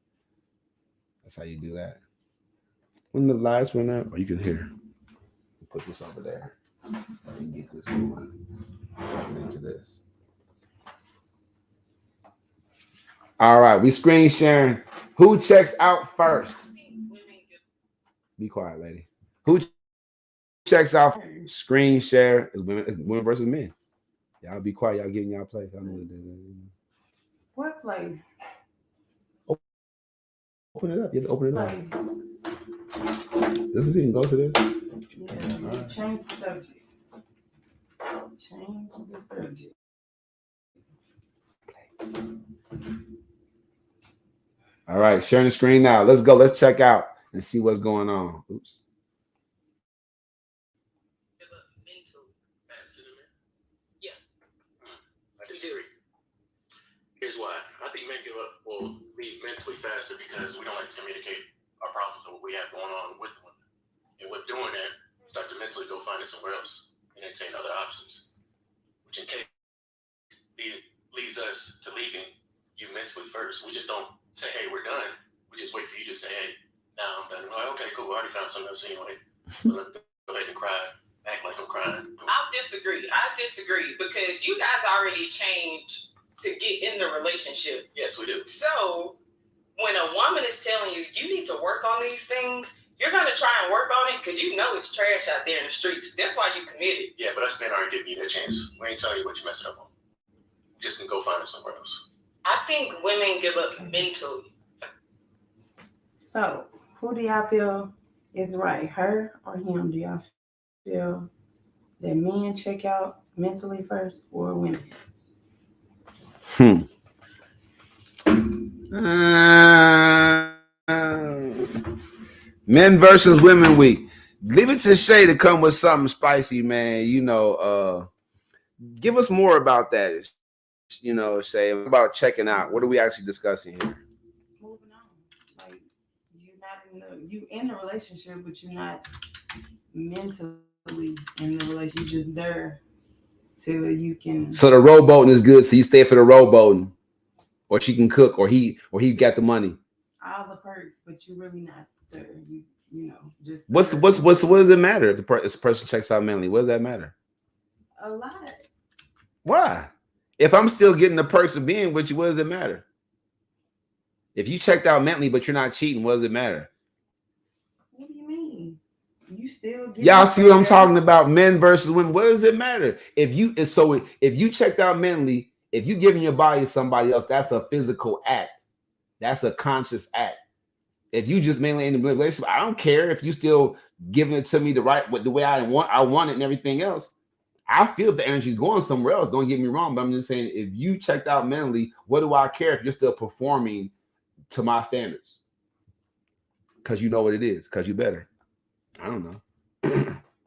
A: That's how you do that. When the lights went out, or you can hear. Put this over there. Let me get this going. Into this. All right, we screen sharing. Who checks out first? Be quiet, lady. Who checks out first? Screen share is women versus men. Y'all be quiet. Y'all getting y'all place.
B: What place?
A: Open it up. You have to open it up. This is even go to this.
B: Yeah, right. Change the subject. Change the subject.
A: All right, sharing the screen now. Let's go. Let's check out and see what's going on. Oops.
D: I disagree. Here's why. I think men give up or leave mentally faster because we don't like to communicate our problems or what we have going on with women. And with doing that, start to mentally go find it somewhere else and entertain other options, which in case leads us to leaving you mentally first. We just don't say, hey, we're done. We just wait for you to say, hey, now I'm done. We're like, okay, cool. I already found something else anyway. But let me go ahead and cry. Act like I'm crying.
E: I'll disagree. I disagree because you guys already changed to get in the relationship.
D: Yes, we do.
E: So when a woman is telling you, you need to work on these things, you're going to try and work on it because you know it's trash out there in the streets. That's why you committed.
D: Yeah, but us men aren't giving you that chance. We ain't telling you what you messing up on. Just can go find it somewhere else.
E: I think women give up mentally.
B: So, who do y'all feel is right, her or him? Do y'all feel that men check out mentally first or women?
A: Men versus women week. Leave it to Shay to come with something spicy, man. Give us more about that. Shay, about checking out. What are we actually discussing here?
B: Moving on. Like you in the relationship, but you're not mentally in the relationship. You're just there till you can.
A: So the rowboating is good. So you stay for the rowboating, or she can cook, or he got the money.
B: All the perks, but you're really not there. Just
A: what does it matter if a person checks out mentally? What does that matter?
B: A lot.
A: Why? If I'm still getting the perks of being with you, what does it matter? If you checked out mentally, but you're not cheating, what does it matter?
B: What do you mean? You still get.
A: Y'all see what I'm talking about? Men versus women. What does it matter? If you checked out mentally, if you giving your body to somebody else, that's a physical act. That's a conscious act. If you just mainly in the relationship, I don't care if you still giving it to me the way I want it and everything else. I feel if the energy's going somewhere else. Don't get me wrong, but I'm just saying if you checked out mentally, what do I care if you're still performing to my standards? Because you know what it is. Because you better. I don't know.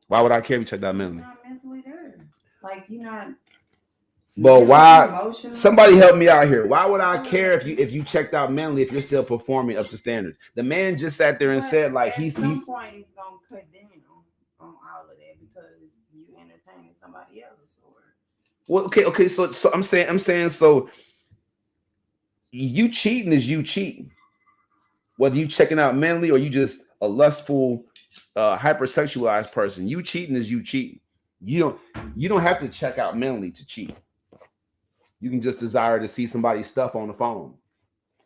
A: Why would I care if you checked out mentally?
B: You're not mentally there. Like you're not.
A: But why? Somebody help me out here. Why would I care if you checked out mentally if you're still performing up to standards? The man just sat there and said like
B: at some point he's gonna cut down on all of that because you entertaining somebody else or.
A: Well, okay. So I'm saying so. You cheating is you cheating, whether you checking out mentally or you just a lustful, hypersexualized person. You cheating is you cheating. You don't have to check out mentally to cheat. You can just desire to see somebody's stuff on the phone.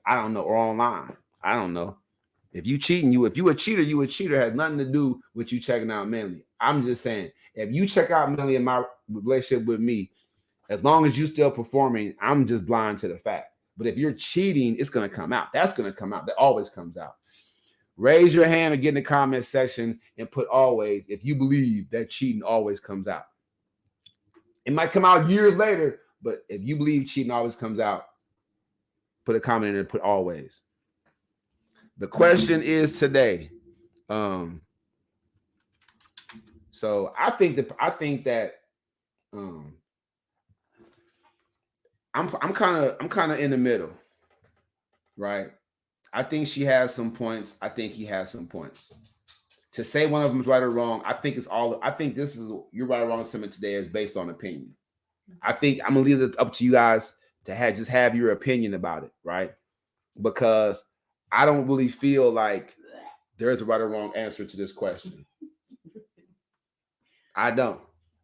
A: I don't know, or online. I don't know. If you cheating, if you a cheater, you a cheater. It has nothing to do with you checking out mentally. I'm just saying, if you check out mentally in my relationship with me, as long as you still performing, I'm just blind to the fact. But if you're cheating, it's gonna come out. That's gonna come out. That always comes out. Raise your hand or get in the comment section and put always if you believe that cheating always comes out. It might come out years later, but if you believe cheating always comes out, put a comment in and put always. The question is today. So I think that I'm kind of in the middle, right? I think she has some points. I think he has some points. To say one of them is right or wrong, I think this is you're right or wrong sentiment today is based on opinion. I think I'm gonna leave it up to you guys to have your opinion about it, right? Because I don't really feel like there's a right or wrong answer to this question. I don't.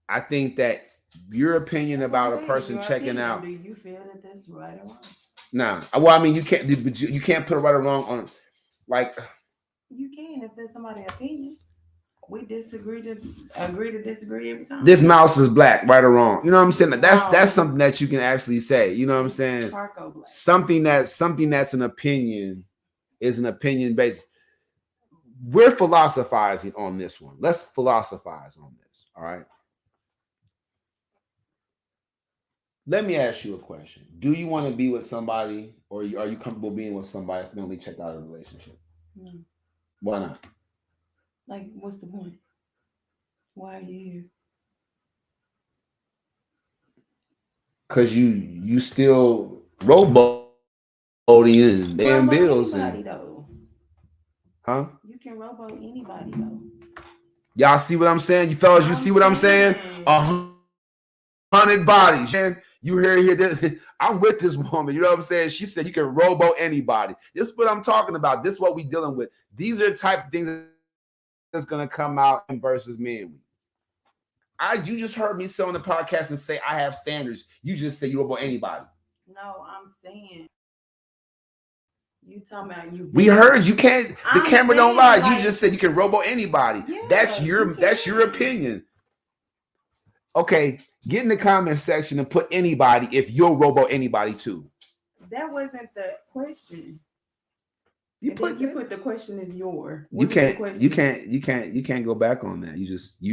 A: I think that your opinion about a person checking out.
B: Do you feel that that's right or wrong?
A: Nah. Well, I mean, you can't put a right or wrong on, like.
B: You can if there's somebody's opinion. We agree to disagree every time.
A: This mouse is black, right or wrong. You know what I'm saying? That's something that you can actually say. You know what I'm saying? Something that's an opinion is an opinion based. We're philosophizing on this one. Let's philosophize on this. All right. Let me ask you a question. Do you want to be with somebody, or are you comfortable being with somebody that's mentally checked out of a relationship?
B: No.
A: Why not?
B: Like, what's the point? Why are you here?
A: Because you still rowboating and paying
B: Rowboat
A: bills
B: anybody
A: and
B: though.
A: huh?
B: You can rowboat anybody though.
A: Y'all see what I'm saying? You fellas, you
B: I'm
A: see what I'm saying?
B: saying.
A: 100 bodies. Man, you hear this? I'm with this woman. You know what I'm saying? She said you can rowboat anybody. This is what I'm talking about. This is what we dealing with. These are the type of things that's gonna come out in versus men. You just heard me say on the podcast and say I have standards. You just say you rowboat anybody.
B: No, I'm saying you talking about you.
A: We heard you can't. The
B: I'm
A: camera don't
B: saying,
A: lie.
B: like,
A: you just said you can rowboat anybody.
B: Yeah,
A: That's
B: you
A: your
B: can.
A: opinion. Okay, get in the comment section and put anybody if you'll rowboat anybody too.
B: That wasn't the question.
A: You
B: And
A: put
B: then you put the question is your.
A: you
B: What is the
A: can't
B: question?
A: you can't go back on that. You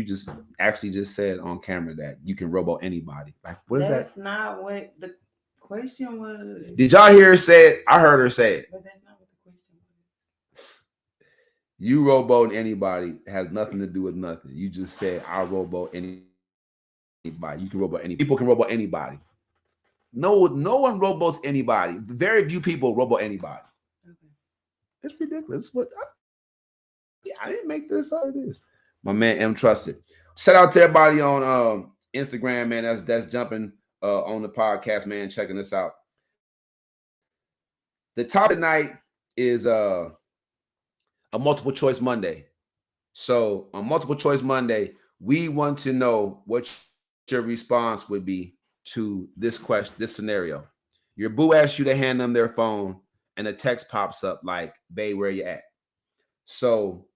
A: just actually just said on camera that you can rowboat anybody. Like what is that?
B: That's not what the question was.
A: Did y'all hear her say it? I heard her say it.
B: But that's not what the question was.
A: You rowboating anybody has nothing to do with nothing. You just said I'll rowboat anybody. You can rowboat any people can rowboat anybody. No one rowboats anybody. Very few people rowboat anybody.
B: Okay.
A: It's ridiculous. But I didn't make this how it is. My man M Trusted. Shout out to everybody on Instagram, man. That's jumping on the podcast, man. Checking us out. The topic tonight is a multiple choice Monday. So on multiple choice Monday, we want to know what your response would be to this question, this scenario. Your boo asks you to hand them their phone, and a text pops up like, "Babe, where you at?" So,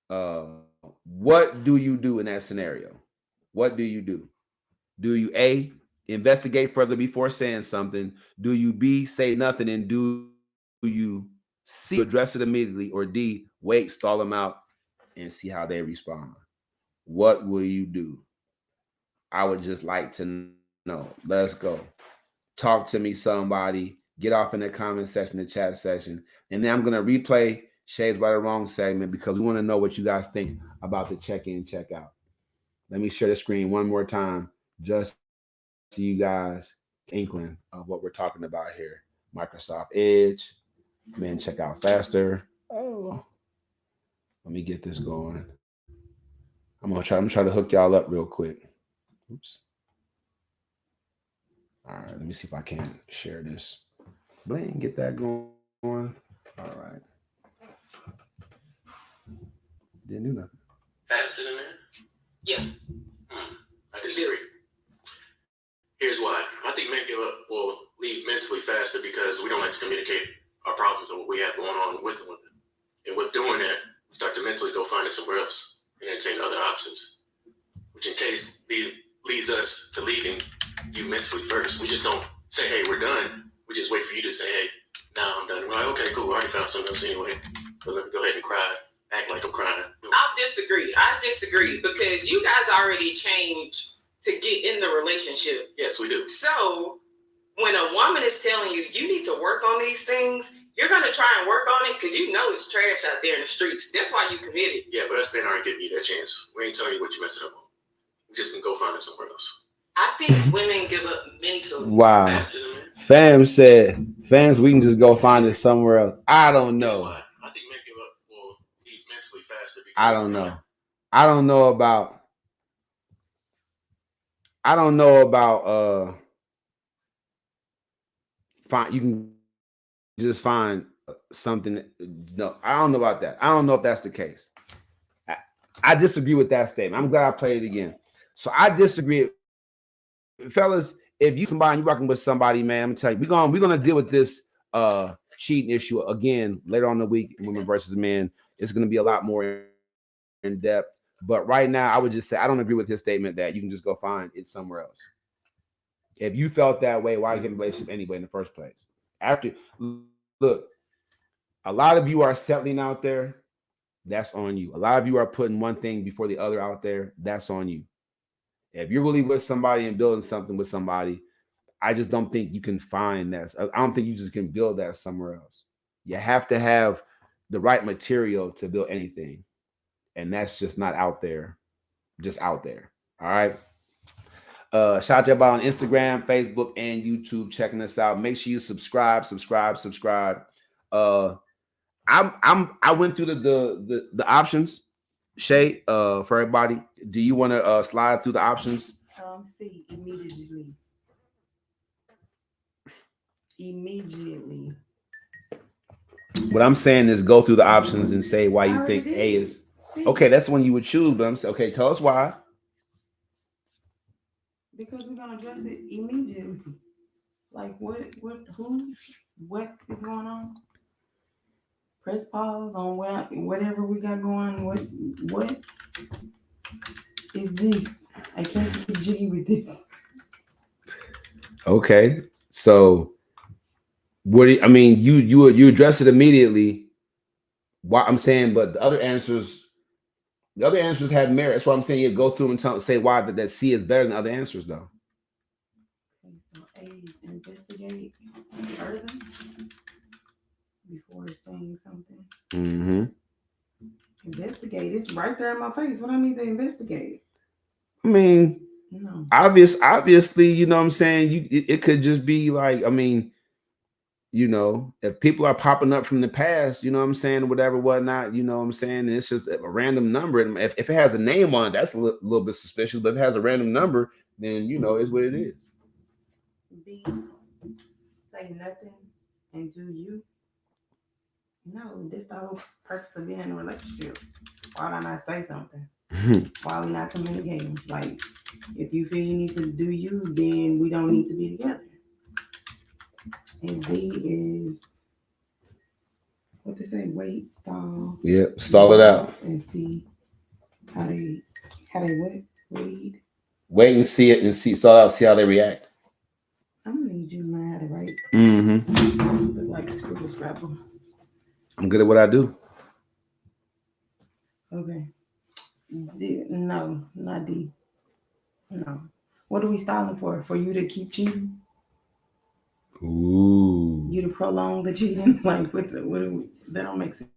A: what do you do in that scenario? What do you do? Do you A, investigate further before saying something? Do you B, say nothing? And do you C, address it immediately? Or D, wait, stall them out, and see how they respond? What will you do? I would just like to know. Let's go. Talk to me, somebody. Get off in the comment section, the chat section. And then I'm going to replay Shades by the Wrong segment because we want to know what you guys think about the check-in, check-out. Let me share the screen one more time just so you guys inkling of what we're talking about here. Microsoft Edge. Man, check out faster. Oh. Let me get this going. I'm gonna try to hook y'all up real quick. Oops. All right, let me see if I can share this. Bling, get that going. All right. Didn't do nothing.
D: Faster than that?
E: Yeah.
D: I disagree. Here's why. I think men leave mentally faster because we don't like to communicate our problems or what we have going on with the women. And with doing that, we start to mentally go find it somewhere else and entertain other options, which in case leads us to leaving you mentally first. We just don't say, hey, we're done. We just wait for you to say, hey, now I'm done. We're like, okay, cool. I already found something else anyway. But let me go ahead and cry. Act like I'm crying.
E: I disagree because you guys already changed to get in the relationship.
D: Yes, we do.
E: So when a woman is telling you you need to work on these things, you're gonna try and work on it because you know it's trash out there in the streets. That's why you committed.
D: Yeah, but us men aren't giving you that chance. We ain't telling you what you messing up on. We just can go find it somewhere else.
E: I think women give up mentally.
A: Wow.
D: Faster than men.
A: Fans, we can just go find it somewhere else. I don't know.
D: I think men give up leave mentally faster because
A: I don't know. I don't know about find you can just find something. No, I don't know about that. I don't know if that's the case. I disagree with that statement. I'm glad I played it again. So I disagree. Fellas, if you somebody you're working with somebody, man, I'm gonna tell you, we're gonna deal with this cheating issue again later on in the week, women versus men. It's gonna be a lot more in depth. But right now, I would just say I don't agree with his statement that you can just go find it somewhere else. If you felt that way, why get in a relationship anyway in the first place? Look, a lot of you are settling out there. That's on you. A lot of you are putting one thing before the other out there. That's on you. If you're really with somebody and building something with somebody, I just don't think you can find that. I don't think you just can build that somewhere else. You have to have the right material to build anything, and that's just not out there. Just out there. All right. Shout out to everybody on Instagram, Facebook, and YouTube checking us out. Make sure you subscribe. Uh, I went through the options, Shay. For everybody, do you want to slide through the options?
B: See, immediately.
A: What I'm saying is go through the options and say why you think A is okay. That's the one you would choose, but I'm saying okay. Tell us why.
B: Because we're gonna address it immediately. Like what is going on? Press pause on whatever we got going. What is this? I can't get jiggy with this.
A: Okay, so what do you, I mean? You address it immediately. Why I'm saying, but the other answers have merit. That's why I'm saying you go through and say why that C is better than other answers, though.
B: Okay, so A is investigate further before saying something.
A: Mm-hmm.
B: Investigate. It's right there in my face. What I need to investigate?
A: I mean,
B: no.
A: Obviously, you know what I'm saying? It could just be like, I mean, you know, if people are popping up from the past, you know what I'm saying, whatever, whatnot, you know what I'm saying, and it's just a random number. And if it has a name on it, that's a little bit suspicious. But if it has a random number, then you know it's what it is.
B: B, say nothing and do you. No, this the whole purpose of being in a relationship. Why don't I say something? Why are we not communicating? Like, if you feel you need to do you, then we don't need to be together. And D is what they say, wait, stall.
A: Yep, stall it out.
B: And see how they what? Read.
A: Wait and see it and stall out, see how they react.
B: I'm gonna need you to learn how to write.
A: Mm-hmm.
B: Look like scribble scrabble.
A: I'm good at what I do.
B: Okay. D, no, not D. No. What are we stalling for? For you to keep cheating?
A: Ooh.
B: You to prolong the cheating? Like, what that don't make sense.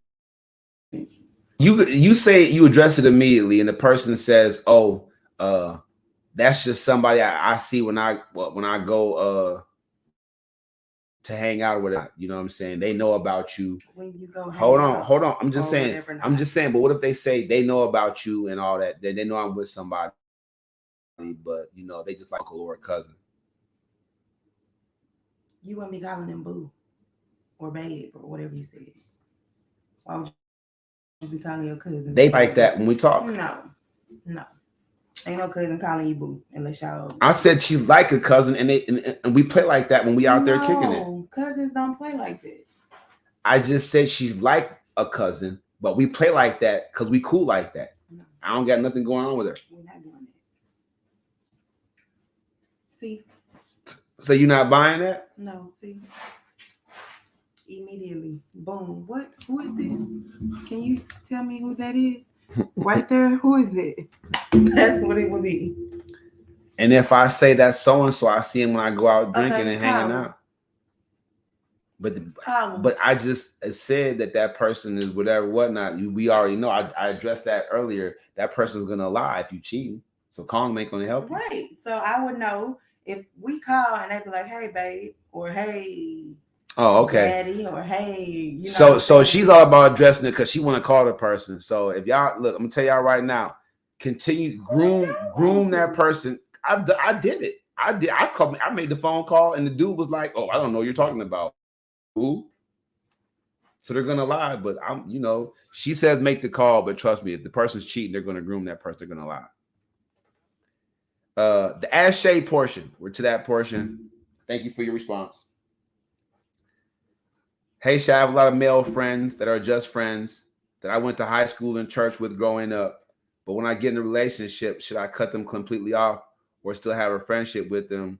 A: You say you address it immediately, and the person says, "Oh, that's just somebody I see when I go to hang out or whatever." You know what I'm saying? They know about you.
B: When you go,
A: hold on. I'm just saying. But what if they say they know about you and all that? They know I'm with somebody, but you know they just like uncle or a cousin.
B: You wouldn't be calling them boo or babe or whatever you said. Why would you be calling your cousin?
A: They like that when we talk.
B: No. Ain't no cousin calling you boo unless y'all.
A: I said she's like a cousin, and we play like that when we out there kicking it.
B: Cousins don't play like that.
A: I just said she's like a cousin, but we play like that because we cool like that. No. I don't got nothing going on with her.
B: We're not doing that. See.
A: So you're not buying that?
B: No. See. Immediately, boom. What? Who is this? Can you tell me who that is? Right there. Who is it? That's what it would be.
A: And if I say that's so and so, I see him when I go out drinking and hanging out. But I just said that person is whatever, whatnot. We already know. I addressed that earlier. That person's gonna lie if you cheating. So calling ain't gonna help you.
B: Right. So I would know if we call and they be like, "Hey, babe," or "Hey."
A: Oh, okay.
B: Daddy, or hey. You know
A: so she's all about addressing it because she want to call the person. So if y'all look, I'm gonna tell y'all right now. Continue groom that person. I did it. I made the phone call and the dude was like, "Oh, I don't know what you're talking about." Who? So they're gonna lie, but she says make the call, but trust me, if the person's cheating, they're gonna groom that person. They're gonna lie. The Ask Shay portion. We're to that portion. Thank you for your response. Hey, Shay, I have a lot of male friends that are just friends that I went to high school and church with growing up. But when I get in a relationship, should I cut them completely off or still have a friendship with them,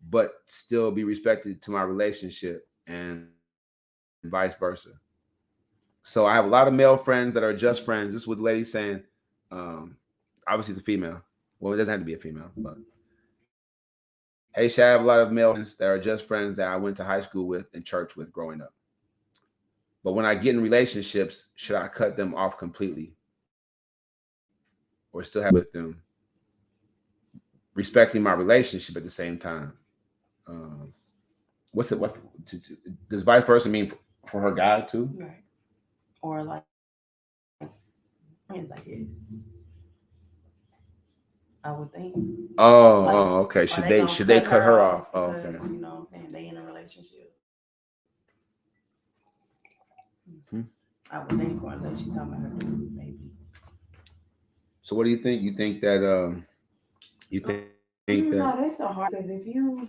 A: but still be respected to my relationship and vice versa? So I have a lot of male friends that are just friends. This is what the lady's saying. Obviously, it's a female. Well, it doesn't have to be a female, but Hey, should I have a lot of male friends that are just friends that I went to high school with and church with growing up. But when I get in relationships, should I cut them off completely or still have with them, respecting my relationship at the same time? What does vice versa mean for her guy too?
B: Right. Or like friends, I guess. I would think.
A: Okay. Should they cut her off?
B: Because,
A: okay.
B: You know what I'm saying? They in a relationship. I would think, or unless she's talking about her dude, maybe.
A: So what do you think? You think that
B: No, that's so hard because if you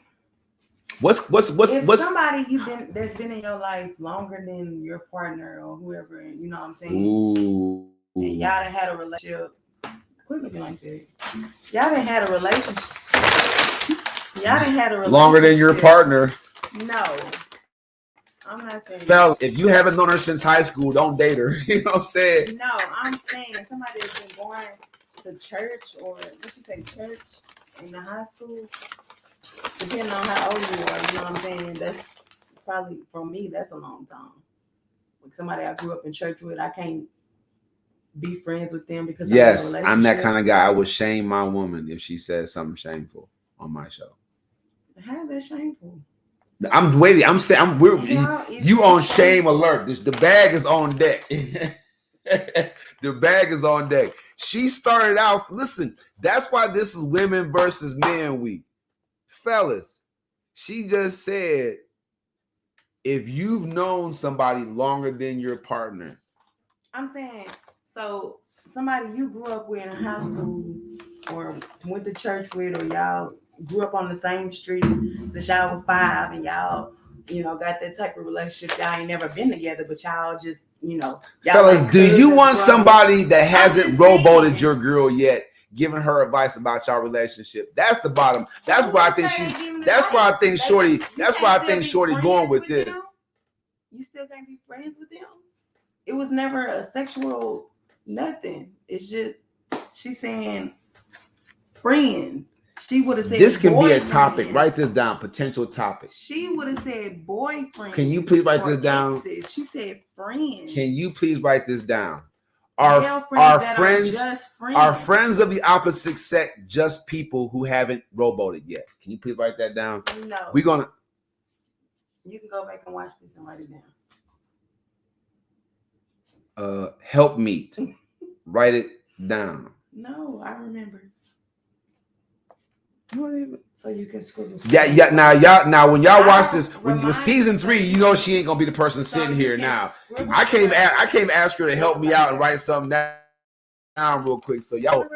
A: what's
B: somebody that's been in your life longer than your partner or whoever, you know what I'm saying?
A: Ooh.
B: And y'all done had a relationship. Quit looking like that. Y'all done had a relationship.
A: Longer than your partner.
B: No. I'm not saying
A: Fellas, if you haven't known her since high school, don't date her. You know what I'm saying?
B: No, I'm saying somebody that's been going to church or what you say, church in the high school, depending on how old you are, you know what I'm saying? That's probably, for me, that's a long time. With somebody I grew up in church with, I can't be friends with them because
A: yes, I'm that kind of guy. I would shame my woman if she says something shameful on my show.
B: How is that shameful?
A: I'm waiting. I'm saying you on shame alert. The bag is on deck. The bag is on deck. She started out. Listen, that's why this is women versus men week, fellas. She just said, if you've known somebody longer than your partner,
B: I'm saying, so somebody you grew up with in high school or went to church with, or y'all grew up on the same street since y'all was 5 and y'all, got that type of relationship. Y'all ain't never been together, but y'all just, y'all
A: fellas,
B: like
A: do you want somebody that hasn't rowboated
B: saying,
A: your girl yet, giving her advice about y'all relationship? That's the bottom. That's why I think Shorty. That's why I think Shorty going with this.
B: Them? You still can't be friends with them. It was never a sexual nothing. It's just she's saying friends. She would have said
A: this can
B: boyfriend.
A: Be a topic. Write this down. Potential topic.
B: She would have said boyfriend.
A: Can you please write this down?
B: Exes. She said friends.
A: Can you please write this down? Our friends of the opposite sex, just people who haven't rowboated yet. Can you please write that down?
B: No.
A: We're gonna.
B: You can go back and watch this and write it
A: down. Help meet. Write it down.
B: No, I remember. So you can scribble.
A: Yeah. Now, when y'all watch this, when season 3, you know she ain't gonna be the person sitting here now. I came ask her to help me out and write something down real quick. So y'all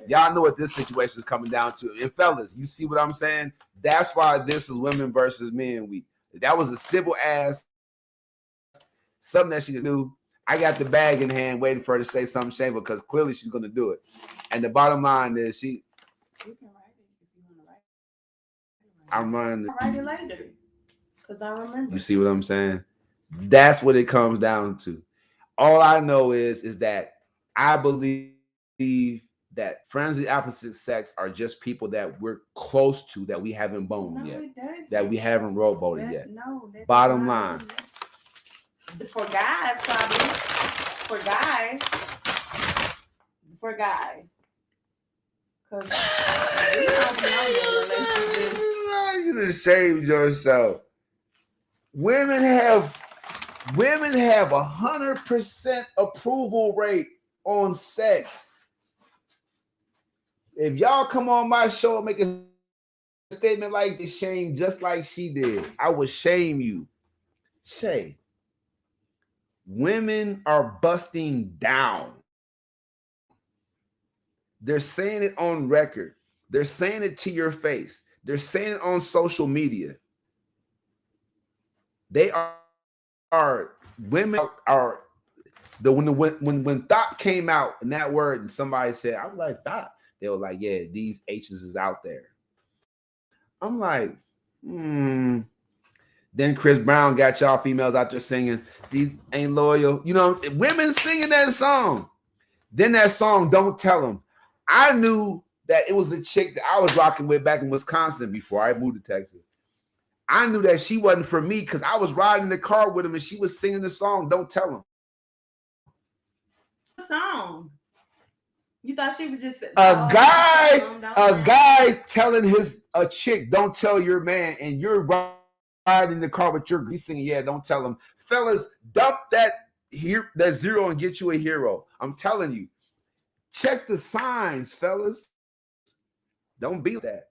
A: know what this situation is coming down to. And fellas, you see what I'm saying? That's why this is women versus men week. That was a civil ass something that she could do. I got the bag in hand waiting for her to say something shameful because clearly she's gonna do it. And the bottom line is she.
B: You can write it if you want to write it.
A: I'm running.
B: I'll write it later because I remember.
A: You see what I'm saying? That's what it comes down to. All I know is that I believe that friends of the opposite sex are just people that we're close to that we haven't boned yet, that we haven't rowboated yet.
B: No.
A: Bottom line.
B: For guys, probably. For guys. Because
A: you just shaved yourself. Women have 100% approval rate on sex. If y'all come on my show and make a statement like this, shame just like she did, I would shame you. Shay, women are busting down. They're saying it on record. They're saying it to your face. They're saying it on social media. They are women are the when thought came out and that word and somebody said, I like thought. They were like, yeah, these H's is out there. I'm like, Then Chris Brown got y'all females out there singing, these ain't loyal. You know, women singing that song. Then that song, Don't Tell Them. I knew that it was a chick that I was rocking with back in Wisconsin before I moved to Texas. I knew that she wasn't for me because I was riding in the car with him and she was singing the song, Don't Tell Him.
B: Song. You thought she was just
A: a guy telling a chick, don't tell your man, and you're riding in the car with your singing, yeah, don't tell him. Fellas, dump that zero and get you a hero. I'm telling you. Check the signs, fellas. Don't be that.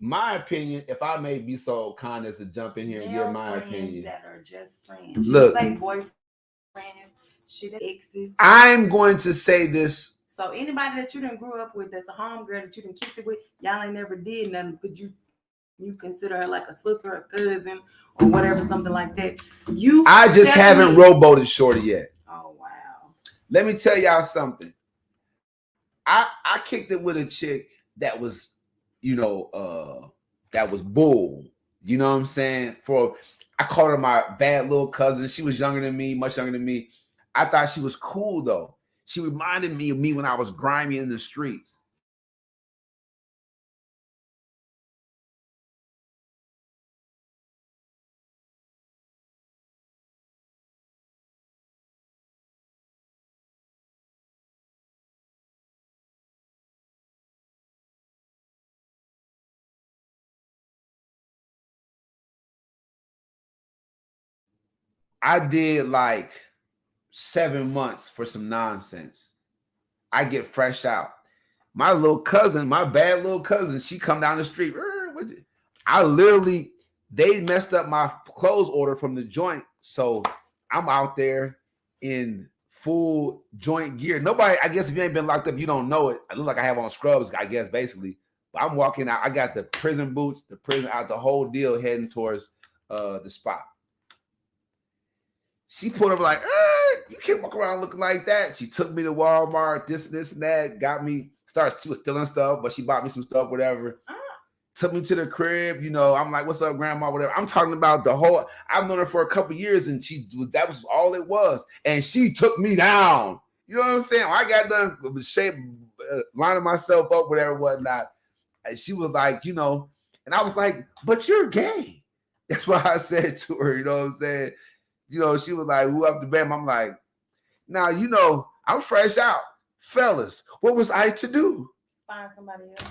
A: My opinion, if I may be so kind as to jump in here and give my opinion.
B: That are just friends.
A: Look,
B: say boyfriends, exes.
A: I'm going to say this.
B: So anybody that you done grew up with that's a homegirl that you done kicked it with, y'all ain't never did nothing. Could you consider her like a sister or cousin or whatever, something like that? I just haven't rowboated shorty yet. Oh wow.
A: Let me tell y'all something. I kicked it with a chick that was, that was bull. You know what I'm saying? I called her my bad little cousin. She was younger than me, much younger than me. I thought she was cool though. She reminded me of me when I was grimy in the streets. I did like 7 months for some nonsense. I get fresh out. My little cousin, my bad little cousin, she come down the street. They messed up my clothes order from the joint. So I'm out there in full joint gear. Nobody, I guess if you ain't been locked up, you don't know it. I look like I have on scrubs, I guess, basically. But I'm walking out. I got the prison boots, the whole deal heading towards the spot. She pulled up like, you can't walk around looking like that. She took me to Walmart, this and that, got me, she was stealing stuff, but she bought me some stuff, whatever. Took me to the crib, I'm like, what's up, grandma, whatever. I'm talking about I've known her for a couple years, and that was all it was. And she took me down. You know what I'm saying? I got done lining myself up, whatever, whatnot. And she was like, and I was like, but you're gay. That's what I said to her, you know what I'm saying? She was like, who up the bam? I'm like, now, I'm fresh out. Fellas, what was I to do?
B: Find somebody else.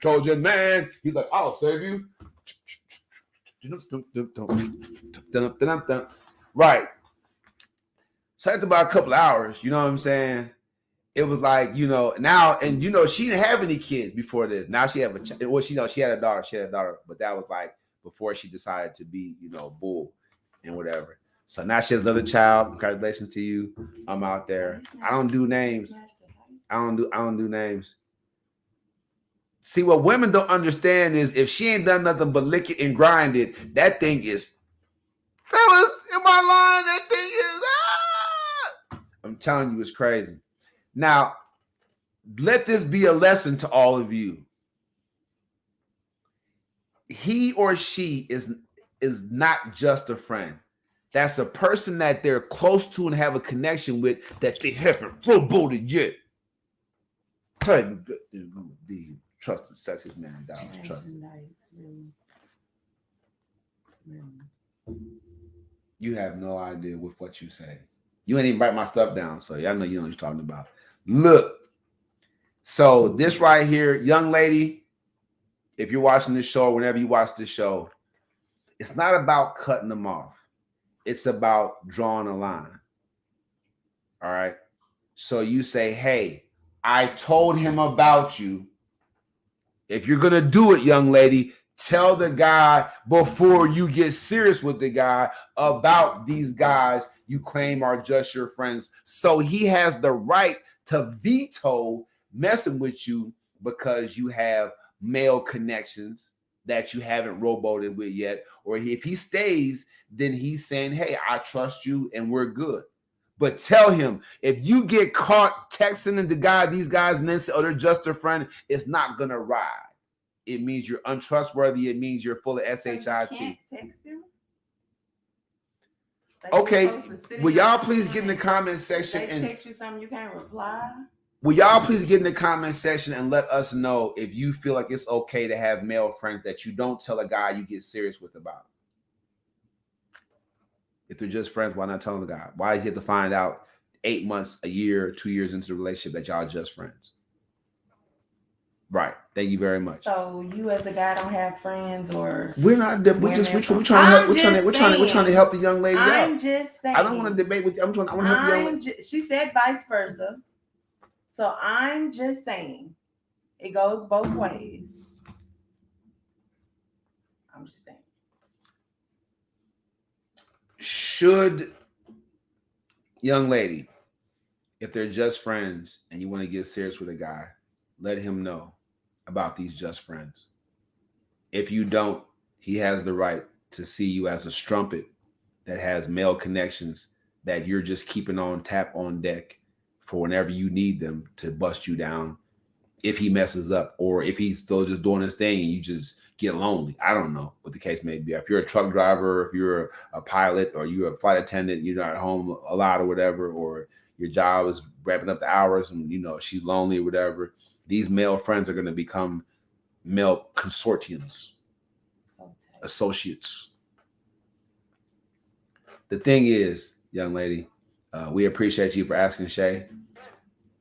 A: Trojan man. He's like, I'll save you. Right. So after about a couple of hours, you know what I'm saying? It was like, now, and she didn't have any kids before this. Now she had she had a daughter, but that was like before she decided to be, bull and whatever. So now she has another child. Congratulations to you. I'm out there. I don't do names. I don't do names. See, what women don't understand is if she ain't done nothing but lick it and grind it, that thing is, fellas, in my line, that thing is, I'm telling you, it's crazy. Now, let this be a lesson to all of you. He or she is not just a friend. That's a person that they're close to and have a connection with that they haven't rowboated yet. The trusted sexist man that I was trusted. You have no idea with what you say. You ain't even write my stuff down, so y'all know you know what you're talking about. Look, so this right here, young lady, if you're watching this show, whenever you watch this show, it's not about cutting them off. It's about drawing a line. All right. So you say, hey, I told him about you. If you're going to do it, young lady, tell the guy before you get serious with the guy about these guys you claim are just your friends. So he has the right to veto messing with you because you have male connections that you haven't rowboated with yet. Or if he stays, then he's saying, hey, I trust you and we're good. But tell him, if you get caught texting these guys and then say, oh, they're just a friend, it's not going to ride. It means you're untrustworthy. It means you're full of SHIT.
B: You can't text him?
A: Okay, will y'all please get in the comment section
B: They
A: and
B: text you something you can't reply?
A: will y'all please get in the comment section and let us know if you feel like it's okay to have male friends that you don't tell a guy you get serious with about. If they're just friends, why not tell the guy? Why is he have to find out 8 months, a year, 2 years into the relationship that y'all are just friends? Right. Thank you very much.
B: So you as a guy don't have friends, or
A: we're not. We're trying to help. We're trying to help the young lady out.
B: I'm just saying.
A: I don't want to debate with you. I want to help the young lady.
B: She said vice versa. So I'm just saying, it goes both ways. I'm just saying.
A: Should young lady, if they're just friends and you want to get serious with a guy, let him know about these just friends. If you don't, he has the right to see you as a strumpet that has male connections that you're just keeping on tap on deck for whenever you need them to bust you down if he messes up, or if he's still just doing his thing and you just get lonely. I don't know what the case may be. If you're a truck driver, if you're a pilot, or you're a flight attendant, you're not home a lot or whatever, or your job is wrapping up the hours and she's lonely or whatever, these male friends are going to become male consortiums, associates. The thing is, young lady, we appreciate you for asking Shay.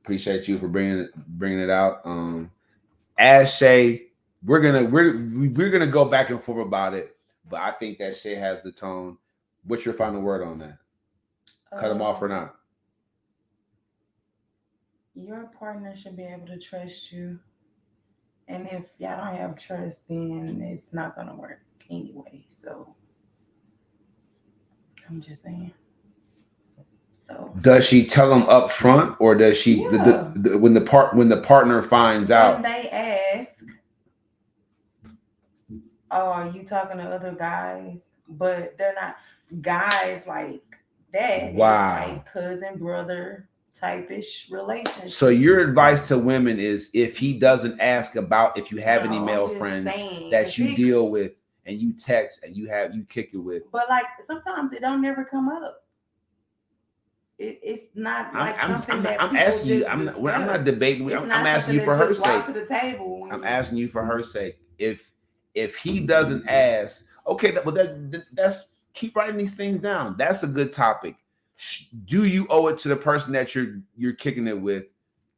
A: Appreciate you for bringing it out. As Shay, we're gonna go back and forth about it, but I think that Shay has the tone. What's your final word on that? Cut him off or not?
B: Your partner should be able to trust you, and if y'all don't have trust, then it's not gonna work anyway. So I'm just saying. So
A: does she tell him up front, or does she when the partner finds out?
B: When they ask, "Oh, are you talking to other guys?" But they're not guys like that.
A: Wow.
B: It's like cousin, brother type-ish relationship.
A: So your advice to women is, if he doesn't ask about if you have any male friends that you deal with and you text and you kick it with.
B: But like sometimes it don't never come up. It's not like something that
A: I'm asking you. I'm not debating. I'm asking you for her sake.
B: To the table
A: I'm asking you for her sake. If he doesn't ask, okay, that's keep writing these things down. That's a good topic. Do you owe it to the person that you're kicking it with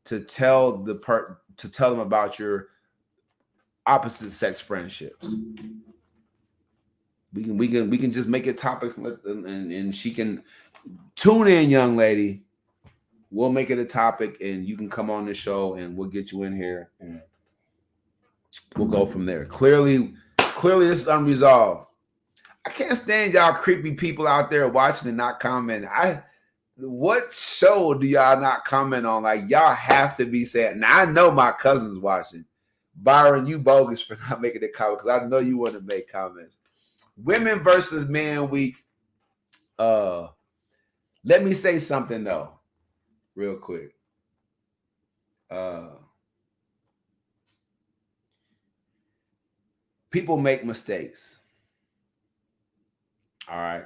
A: to tell them about your opposite sex friendships? We can just make it topics, and she can tune in, young lady. We'll make it a topic, and you can come on the show, and we'll get you in here, and we'll go from there. Clearly, this is unresolved. I can't stand y'all creepy people out there watching and not commenting. What show do y'all not comment on? Like, y'all have to be sad. Now, I know my cousin's watching. Byron, you bogus for not making a comment, because I know you want to make comments. Women versus Men Week. Let me say something, though, real quick. People make mistakes. All right.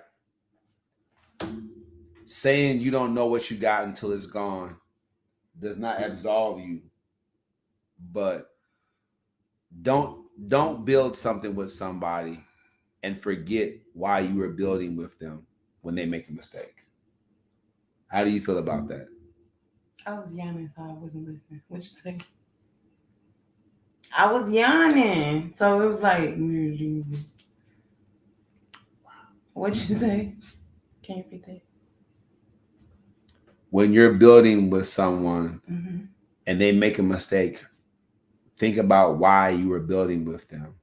A: Saying you don't know what you got until it's gone does not absolve you. But don't build something with somebody and forget why you were building with them when they make a mistake. How do you feel about that?
B: I was yawning, so I wasn't listening. What'd you say? I was yawning, so it was like, what'd you say? Can you repeat that?
A: When you're building with someone and they make a mistake, think about why you were building with them,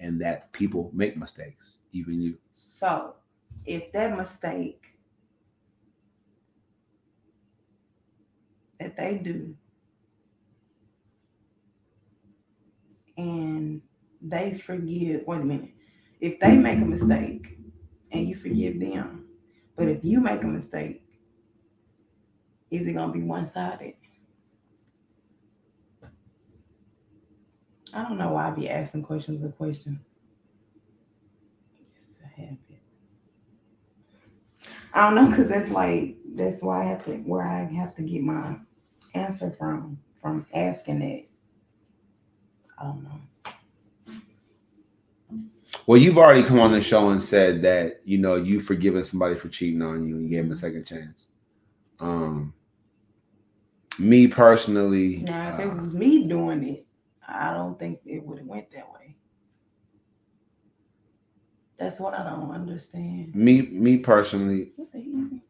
A: and that people make mistakes, even you.
B: So if that mistake that they do and they forgive, wait a minute, if they make a mistake and you forgive them, but if you make a mistake, is it going to be one-sided? I don't know why I be asking questions with questions. It's a habit. I don't know, because that's why I have to get my answer from asking that. I don't know.
A: Well, you've already come on the show and said that you've forgiven somebody for cheating on you and you gave them a second chance. Me personally,
B: Now, if it was me doing it, I don't think it would have went that way. That's what I don't understand.
A: Me personally,
B: What the hell?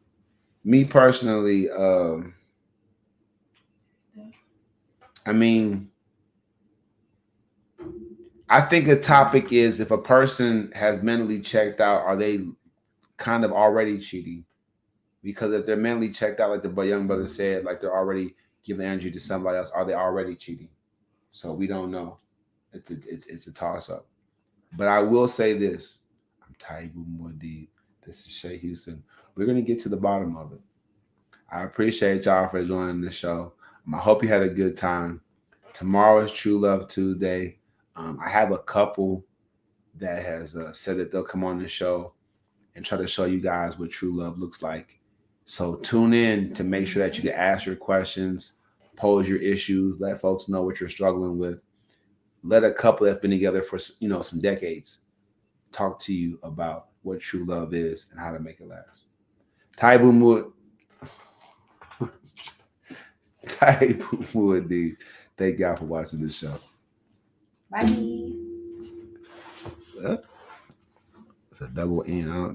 A: I mean, I think the topic is if a person has mentally checked out, are they kind of already cheating? Because if they're mentally checked out, like the young brother said, like they're already giving energy to somebody else, are they already cheating? So we don't know. It's a toss up. But I will say this: I'm Taibu Muad'Dib. This is Shay Houston. We're gonna get to the bottom of it. I appreciate y'all for joining the show. I hope you had a good time. Tomorrow is True Love Tuesday. I have a couple that has said that they'll come on the show and try to show you guys what true love looks like. So tune in to make sure that you can ask your questions, pose your issues, let folks know what you're struggling with. Let a couple that's been together for some decades talk to you about what true love is and how to make it last. Taibu Muad'Dib. Thank y'all for watching this show.
B: Bye.
A: It's a double N.